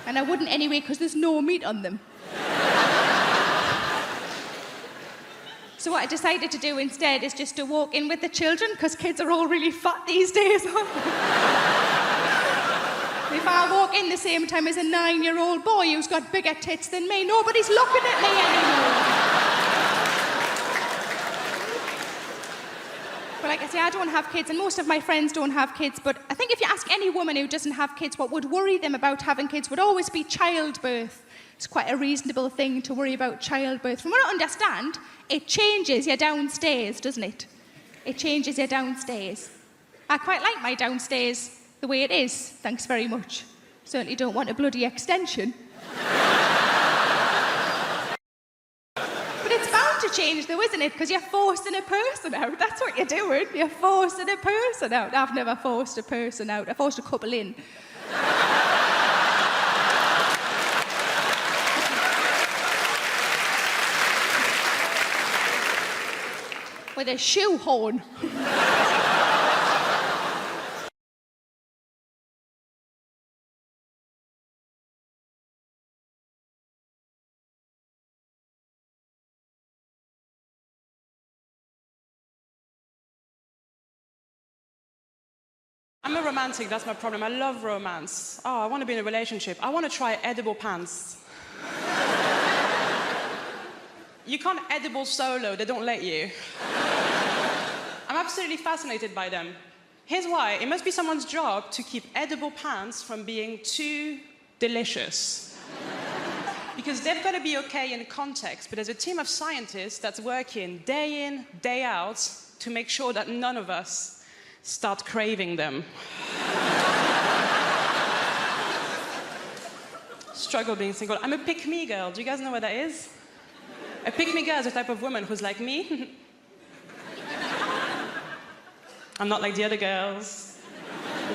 And I wouldn't anyway, because there's no meat on them. So what I decided to do instead is just to walk in with the children, because kids are all really fat these days. If I walk in the same time as a 9-year-old boy who's got bigger tits than me, nobody's looking at me anymore. But like I say, I don't have kids, and most of my friends don't have kids, but I think if you ask any woman who doesn't have kids what would worry them about having kids would always be childbirth. It's quite a reasonable thing to worry about childbirth. From what I understand, it changes your downstairs, doesn't it? It changes your downstairs. I quite like my downstairs the way it is, thanks very much. Certainly don't want a bloody extension. But it's bound to change though, isn't it? Because you're forcing a person out. That's what you're doing. You're forcing a person out. I've never forced a person out. I forced a couple in. With a shoehorn. I'm a romantic, that's my problem. I love romance. Oh, I want to be in a relationship. I want to try edible pants. You can't edible solo, they don't let you. I'm absolutely fascinated by them. Here's why. It must be someone's job to keep edible pants from being too delicious. Because they've got to be okay in context, but there's a team of scientists that's working day in, day out to make sure that none of us start craving them. Struggle being single. I'm a pick-me girl. Do you guys know what that is? A pick-me girl is a type of woman who's like me. I'm not like the other girls.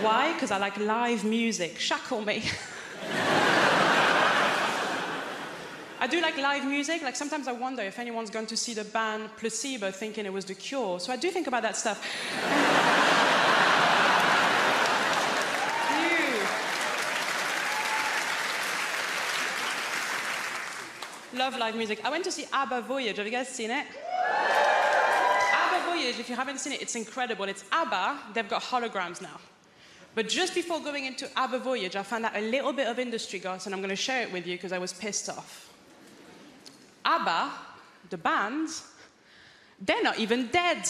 Why? Because I like live music. Shackle me. I do like live music. Like sometimes I wonder if anyone's gone to see the band Placebo thinking it was The Cure. So I do think about that stuff. Love live music. I went to see ABBA Voyage. Have you guys seen it? ABBA Voyage, if you haven't seen it, it's incredible. It's ABBA. They've got holograms now. But just before going into ABBA Voyage, I found out a little bit of industry gossip, and I'm going to share it with you because I was pissed off. ABBA, the band, they're not even dead.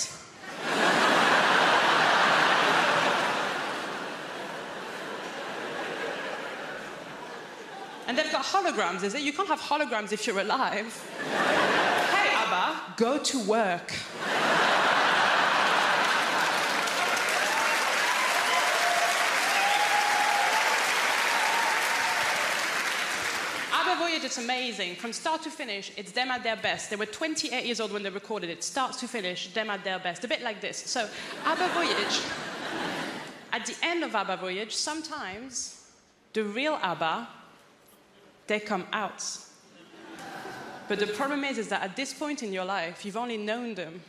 And they've got holograms, is it? You can't have holograms if you're alive. Hey, ABBA, go to work. ABBA Voyage, it's amazing. From start to finish, it's them at their best. They were 28 years old when they recorded it. Start to finish, them at their best. A bit like this. So, ABBA Voyage, at the end of ABBA Voyage, sometimes the real ABBA, they come out. But the problem is that at this point in your life, you've only known them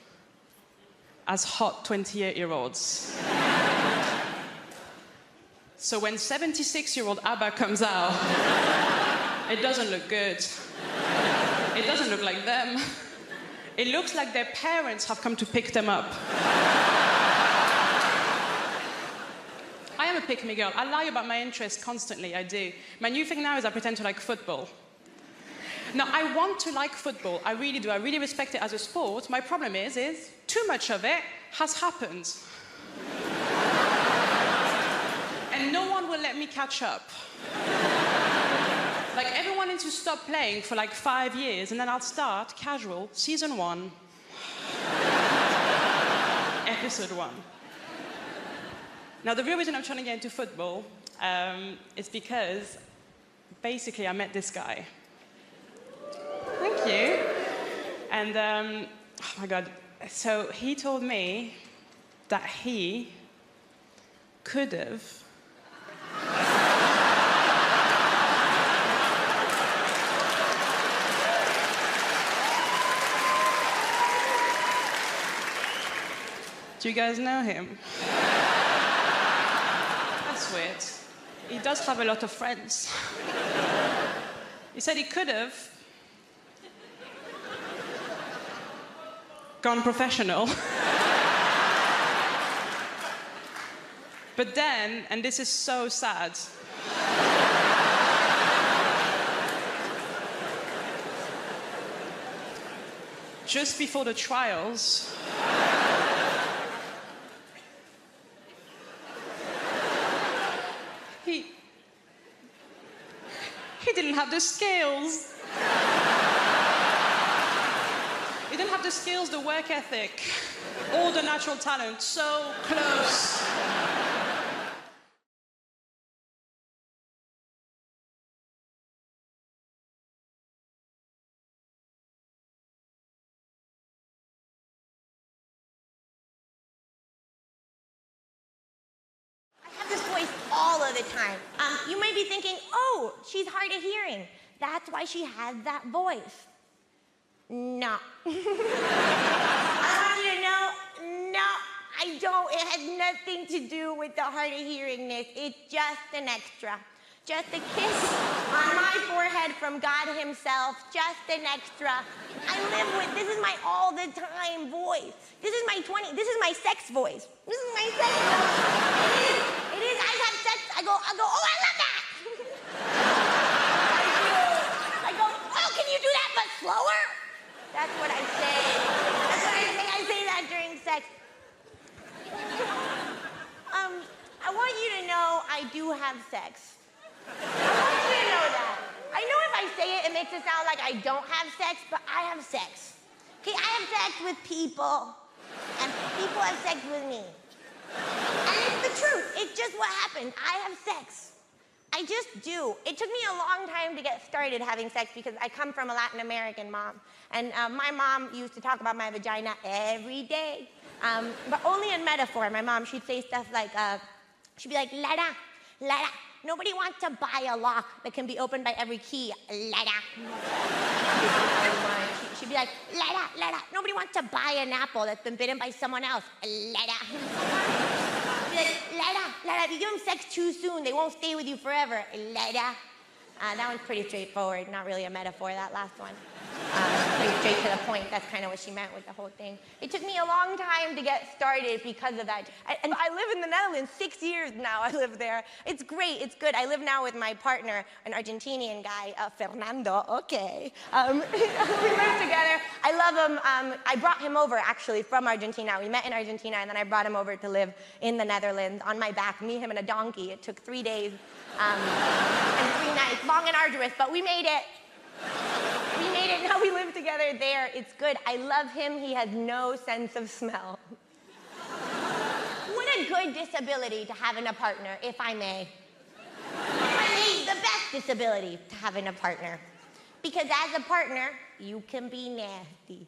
as hot 28-year-olds. So when 76-year-old ABBA comes out, it doesn't look good. It doesn't look like them. It looks like their parents have come to pick them up. I am a pick-me girl. I lie about my interests constantly, I do. My new thing now is I pretend to like football. Now, I want to like football. I really do. I really respect it as a sport. My problem is too much of it has happened. And no one will let me catch up. Like, everyone needs to stop playing for like 5 years, and then I'll start casual, season 1, episode 1. Now, the real reason I'm trying to get into football is because, basically, I met this guy. Thank you. And, oh my God. So he told me that he could have Do you guys know him? That's weird. He does have a lot of friends. He said he could have gone professional. But then, and this is so sad, just before the trials, he didn't have the skills. He didn't have the skills, the work ethic, or the natural talent. So close. All of the time. You might be thinking, oh, she's hard of hearing. That's why she has that voice. No. I want you to know, no, I don't. It has nothing to do with the hard of hearingness. It's just an extra. Just a kiss on my forehead from God himself. Just an extra. I live with, this is my all the time voice. This is my this is my sex voice. This is my sex voice. It is, I have sex, I go, oh, I love that. I go, oh, can you do that but slower? That's what I say. That's what I say. I say that during sex. I want you to know I do have sex. I want you to know that. I know if I say it, it makes it sound like I don't have sex, but I have sex. Okay, I have sex with people, and people have sex with me. And it's the truth. It's just what happened. I have sex. I just do. It took me a long time to get started having sex because I come from a Latin American mom. And my mom used to talk about my vagina every day, but only in metaphor. My mom, she'd say stuff like, she'd be like, Lara, nobody wants to buy a lock that can be opened by every key. Lara. She'd be like, Lara, nobody wants to buy an apple that's been bitten by someone else. Lara. She'd be like, Lara, if you give them sex too soon, they won't stay with you forever. Lara. That one's pretty straightforward, not really a metaphor, that last one. Pretty straight to the point. That's kind of what she meant with the whole thing. It took me a long time to get started because of that. And I live in the Netherlands, 6 years now I live there. It's great, it's good. I live now with my partner, an Argentinian guy, Fernando, okay. We live together. I love him. I brought him over, actually, from Argentina. We met in Argentina, and then I brought him over to live in the Netherlands on my back, me, him, and a donkey. It took 3 days and 3 nights, long and arduous, but we made it. We made it, now we live together there. It's good. I love him. He has no sense of smell. What a good disability to have in a partner, if I may. If I may, the best disability to have in a partner. Because as a partner, you can be nasty.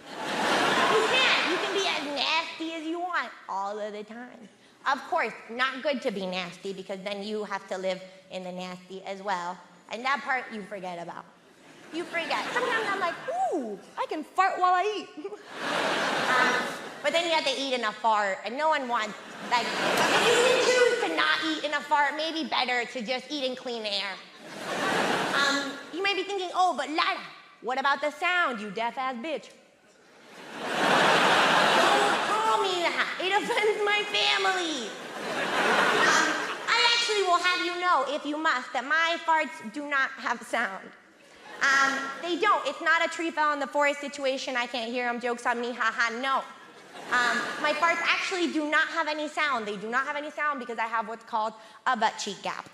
You can be as nasty as you want all of the time. Of course, not good to be nasty, because then you have to live in the nasty as well. And that part you forget about. You forget. Sometimes I'm like, ooh, I can fart while I eat. But then you have to eat in a fart, and no one wants, like, if you can choose to not eat in a fart, maybe better to just eat in clean air. You may be thinking, oh, but Lara, what about the sound, you deaf-ass bitch? Don't call me that. It offends my family. I actually will have you know, if you must, that my farts do not have sound. They don't. It's not a tree fell in the forest situation. I can't hear them. Joke's on me. Haha. No. My farts actually do not have any sound. They do not have any sound because I have what's called a butt cheek gap.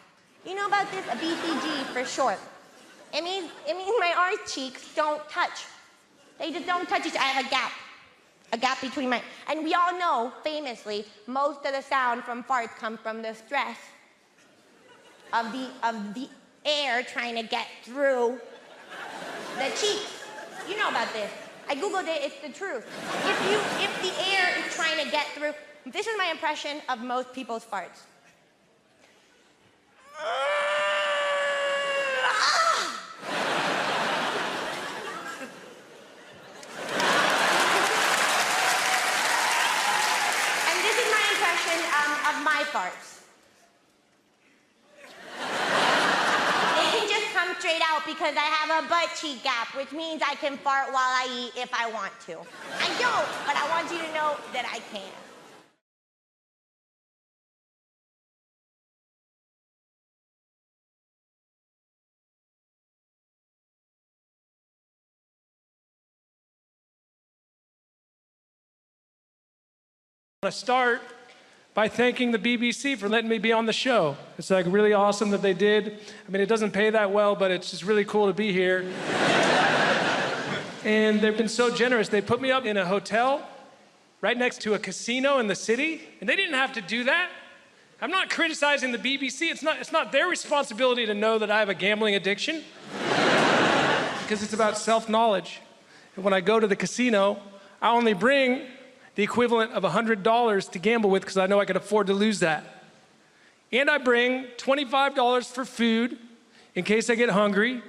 You know about this? A BCG for short. It means my arse cheeks don't touch. They just don't touch each other. I have a gap. A gap between my... And we all know, famously, most of the sound from farts come from the stress of the air trying to get through the cheeks. You know about this. I Googled it, it's the truth. If the air is trying to get through, this is my impression of most people's farts. And this is my impression of my farts. Come straight out because I have a butt cheek gap, which means I can fart while I eat if I want to. I don't, but I want you to know that I can. I want to start by thanking the BBC for letting me be on the show. It's like really awesome that they did. I mean, it doesn't pay that well, but it's just really cool to be here. And they've been so generous. They put me up in a hotel right next to a casino in the city, and they didn't have to do that. I'm not criticizing the BBC. It's not their responsibility to know that I have a gambling addiction, because it's about self-knowledge. And when I go to the casino, I only bring the equivalent of $100 to gamble with because I know I can afford to lose that. And I bring $25 for food in case I get hungry,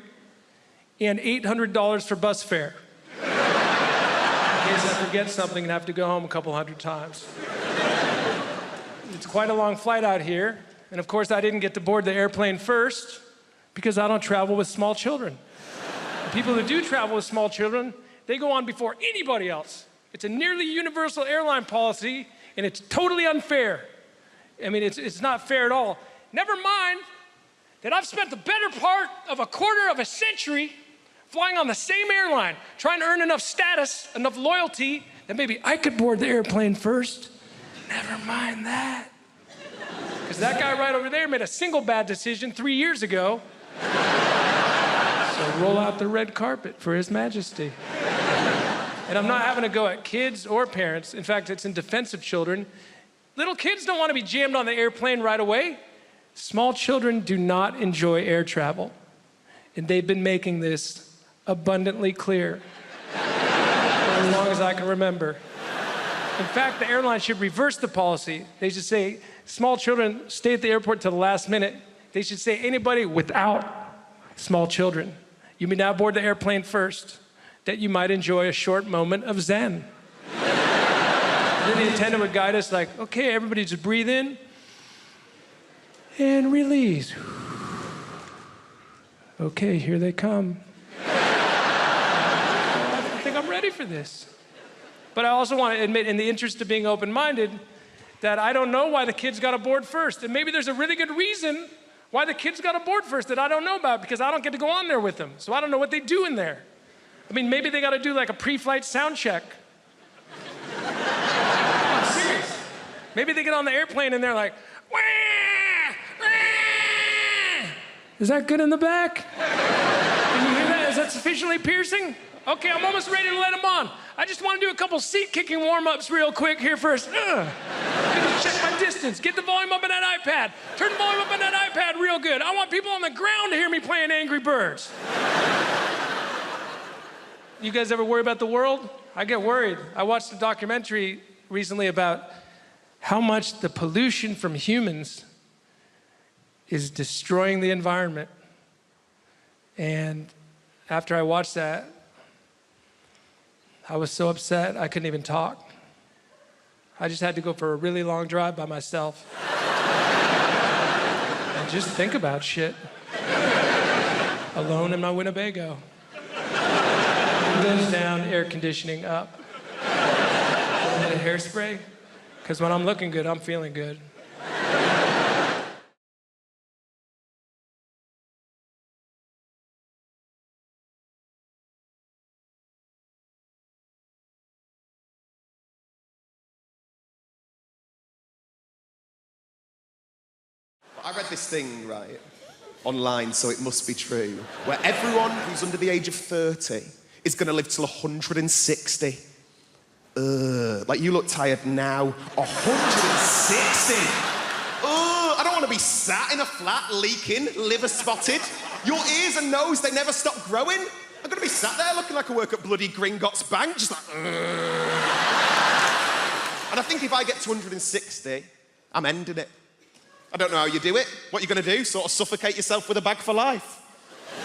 and $800 for bus fare in case I forget something and have to go home a couple hundred times. It's quite a long flight out here, and of course I didn't get to board the airplane first because I don't travel with small children. The people who do travel with small children, they go on before anybody else. It's a nearly universal airline policy, and it's totally unfair. I mean, it's not fair at all. Never mind that I've spent the better part of a quarter of a century flying on the same airline, trying to earn enough status, enough loyalty, that maybe I could board the airplane first. Never mind that. Because that guy right over there made a single bad decision 3 years ago. So roll out the red carpet for His Majesty. And I'm not having to go at kids or parents. In fact, it's in defense of children. Little kids don't want to be jammed on the airplane right away. Small children do not enjoy air travel. And they've been making this abundantly clear for as long as I can remember. In fact, the airline should reverse the policy. They should say, small children stay at the airport till the last minute. They should say, anybody without small children, you may now board the airplane first, that you might enjoy a short moment of zen. Then the attendant would guide us like, okay, everybody just breathe in and release. Okay, here they come. I think I'm ready for this. But I also want to admit, in the interest of being open-minded, that I don't know why the kids got aboard first. And maybe there's a really good reason why the kids got aboard first that I don't know about, because I don't get to go on there with them. So I don't know what they do in there. I mean, maybe they got to do like a pre-flight sound check. I'm serious. Maybe they get on the airplane and they're like, wah, wah. Is that good in the back? Can you hear that? Is that sufficiently piercing? Okay, I'm almost ready to let them on. I just want to do a couple seat-kicking warm-ups real quick here first. Check my distance. Get the volume up on that iPad. Turn the volume up on that iPad real good. I want people on the ground to hear me playing Angry Birds. You guys ever worry about the world? I get worried. I watched a documentary recently about how much the pollution from humans is destroying the environment. And after I watched that, I was so upset I couldn't even talk. I just had to go for a really long drive by myself and just think about shit. Alone in my Winnebago. Windows down, air conditioning up. A little bit of hairspray, because when I'm looking good, I'm feeling good. I read this thing, right, online, so it must be true, where everyone who's under the age of 30 is going to live till 160. Like, you look tired now. 160? I don't want to be sat in a flat, leaking, liver spotted. Your ears and nose, they never stop growing. I'm going to be sat there looking like I work at bloody Gringotts Bank, just like, And I think if I get to 160, I'm ending it. I don't know how you do it. What are you going to do? Sort of suffocate yourself with a bag for life?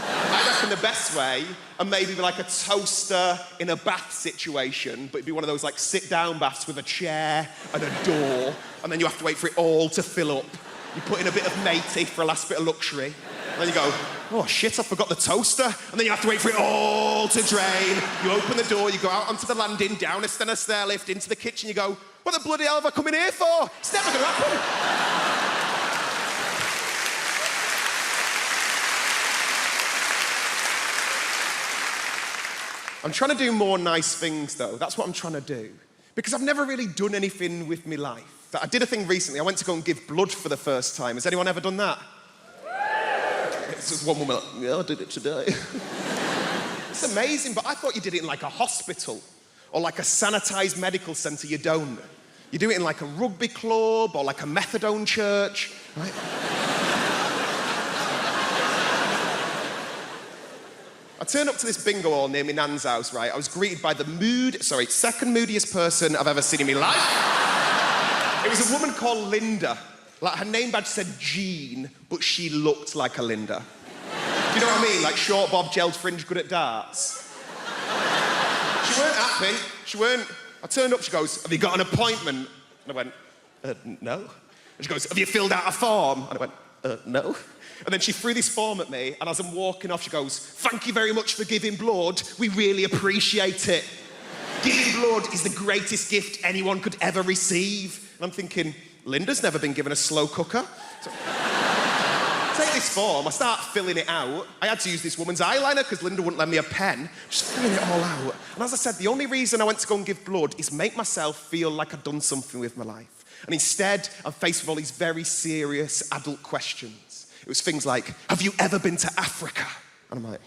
I reckon the best way, and maybe like a toaster in a bath situation, but it'd be one of those like sit-down baths with a chair and a door, and then you have to wait for it all to fill up. You put in a bit of matey for a last bit of luxury, and then you go, oh shit, I forgot the toaster, and then you have to wait for it all to drain. You open the door, you go out onto the landing, down a stair lift, into the kitchen, you go, what the bloody hell have I come in here for? It's never going to happen. I'm trying to do more nice things, though. That's what I'm trying to do. Because I've never really done anything with my life. I did a thing recently. I went to go and give blood for the first time. Has anyone ever done that? It's just one woman like, yeah, I did it today. It's amazing, but I thought you did it in like a hospital or like a sanitised medical centre. You don't. You do it in like a rugby club or like a MELTDOWN church, right? I turned up to this bingo hall near my nan's house, right? I was greeted by the second moodiest person I've ever seen in my life. It was a woman called Linda. Like, her name badge said Jean, but she looked like a Linda. Do you know what I mean? Like short bob, gelled fringe, good at darts. She weren't happy. I turned up, she goes, have you got an appointment? And I went, no. And she goes, have you filled out a form? And I went, no. And then she threw this form at me, and as I'm walking off, she goes, thank you very much for giving blood. We really appreciate it. Giving blood is the greatest gift anyone could ever receive. And I'm thinking, Linda's never been given a slow cooker. So, take this form, I start filling it out. I had to use this woman's eyeliner because Linda wouldn't lend me a pen. Just filling it all out. And as I said, the only reason I went to go and give blood is make myself feel like I'd done something with my life. And instead, I'm faced with all these very serious adult questions. It was things like, have you ever been to Africa? And I'm like,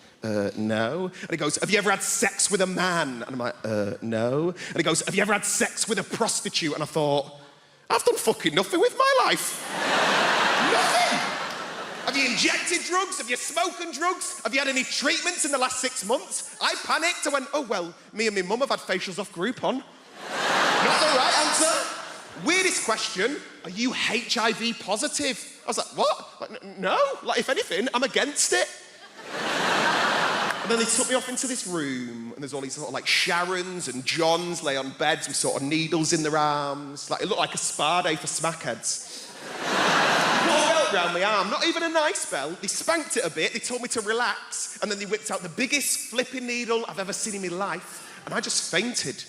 no. And he goes, have you ever had sex with a man? And I'm like, no. And he goes, have you ever had sex with a prostitute? And I thought, I've done fucking nothing with my life. Nothing. Have you injected drugs? Have you spoken drugs? Have you had any treatments in the last 6 months? I panicked. I went, oh, well, me and my mum have had facials off Groupon. Not the right answer. Weirdest question, are you HIV positive? I was like, what? Like, no. Like, if anything, I'm against it. And then they took me off into this room, and there's all these sort of like Sharons and Johns lay on beds with sort of needles in their arms. Like, it looked like a spa day for smackheads. round my arm. Not even a nice belt. They spanked it a bit, they told me to relax, and then they whipped out the biggest flipping needle I've ever seen in my life, and I just fainted.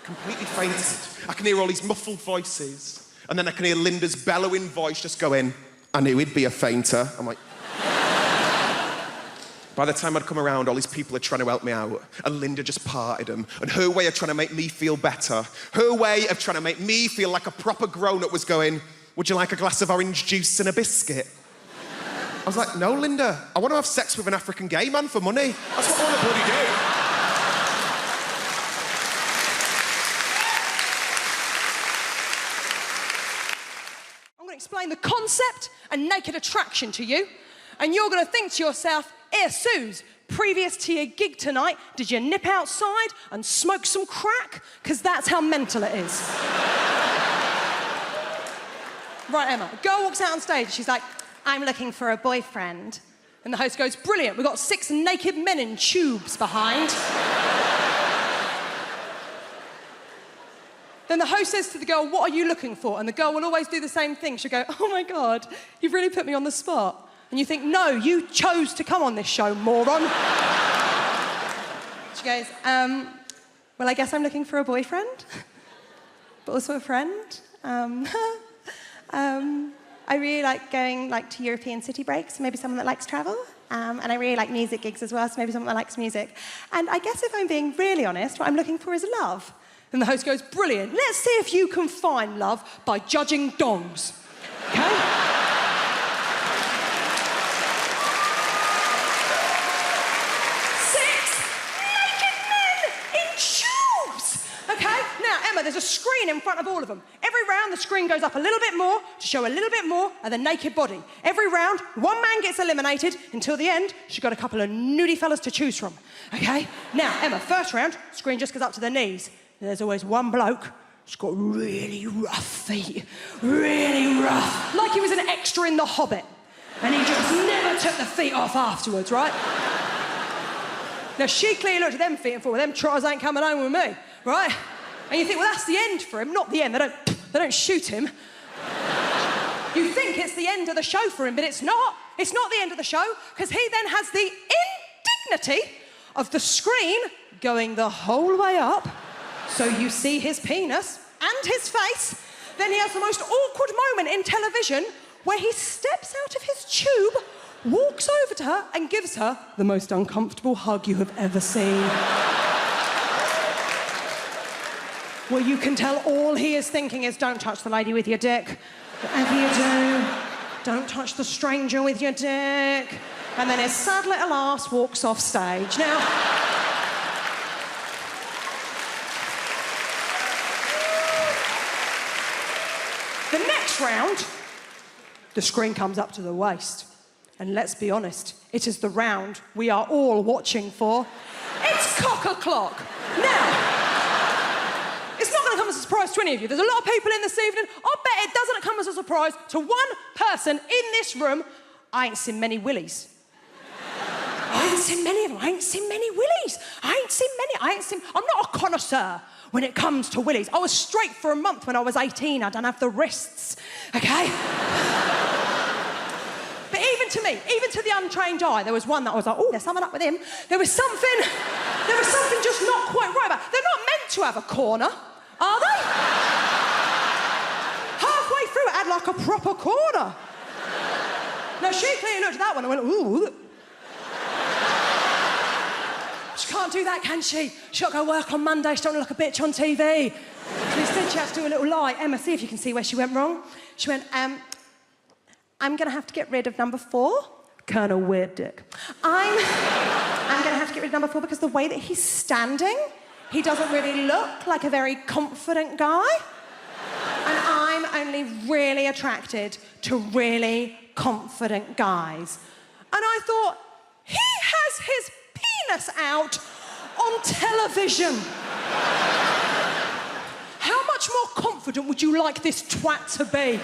Completely fainted. I can hear all these muffled voices, and then I can hear Linda's bellowing voice just going, I knew he'd be a fainter. I'm like... By the time I'd come around, all these people are trying to help me out, and Linda just parted them. And her way of trying to make me feel better, her way of trying to make me feel like a proper grown-up was going, would you like a glass of orange juice and a biscuit? I was like, no, Linda, I want to have sex with an African gay man for money. That's what I want to bloody do. I'm going to explain the concept and naked attraction to you, and you're going to think to yourself, Suze, previous to your gig tonight, did you nip outside and smoke some crack? Because that's how mental it is. Right, Emma, a girl walks out on stage, she's like, I'm looking for a boyfriend. And the host goes, brilliant, we've got 6 naked men in tubes behind. Then the host says to the girl, what are you looking for? And the girl will always do the same thing. She'll go, oh my God, you've really put me on the spot. And you think, no, you chose to come on this show, moron. She goes, well, I guess I'm looking for a boyfriend, but also a friend. I really like going to European city breaks, maybe someone that likes travel. And I really like music gigs as well, so maybe someone that likes music. And I guess if I'm being really honest, what I'm looking for is love. And the host goes, brilliant, let's see if you can find love by judging dongs, okay? There's a screen in front of all of them. Every round, the screen goes up a little bit more to show a little bit more of the naked body. Every round, one man gets eliminated until the end. She's got a couple of nudie fellas to choose from, okay? Now, Emma, first round, screen just goes up to the knees. There's always one bloke who's got really rough feet, really rough, like he was an extra in The Hobbit, and he just never took the feet off afterwards, right? Now, she clearly looked at them feet and thought, well, them trotters ain't coming home with me, right? And you think, well, that's the end for him. Not the end. They don't shoot him. You think it's the end of the show for him, but it's not. It's not the end of the show, because he then has the indignity of the screen going the whole way up, so you see his penis and his face. Then he has the most awkward moment in television where he steps out of his tube, walks over to her, and gives her the most uncomfortable hug you have ever seen. Well, you can tell all he is thinking is, don't touch the lady with your dick. Whatever you do, don't touch the stranger with your dick. And then his sad little ass walks off stage. Now, the next round, the screen comes up to the waist. And let's be honest, it is the round we are all watching for. It's cock-a-clock. Now, it's not going to come as a surprise to any of you. There's a lot of people in this evening. I'll bet it doesn't come as a surprise to one person in this room. I ain't seen many willies. I ain't seen many of them. I ain't seen many willies. I'm not a connoisseur when it comes to willies. I was straight for a month when I was 18. I don't have the wrists, okay? But even to me, even to the untrained eye, there was one that I was like, oh, there's someone up with him. There was something just not quite right about it. They're not meant to have a corner, are they? Halfway through, it had like a proper corner. Now, she clearly looked at that one and went, ooh. She can't do that, can she? She's got to go work on Monday. She don't look like a bitch on TV. So instead, she had to do a little lie. Emma, see if you can see where she went wrong. She went, I'm going to have to get rid of number 4. Kind of weird dick. I'm going to have to get rid of number 4 because the way that he's standing, he doesn't really look like a very confident guy. And I'm only really attracted to really confident guys. And I thought, he has his penis out on television. How much more confident would you like this twat to be?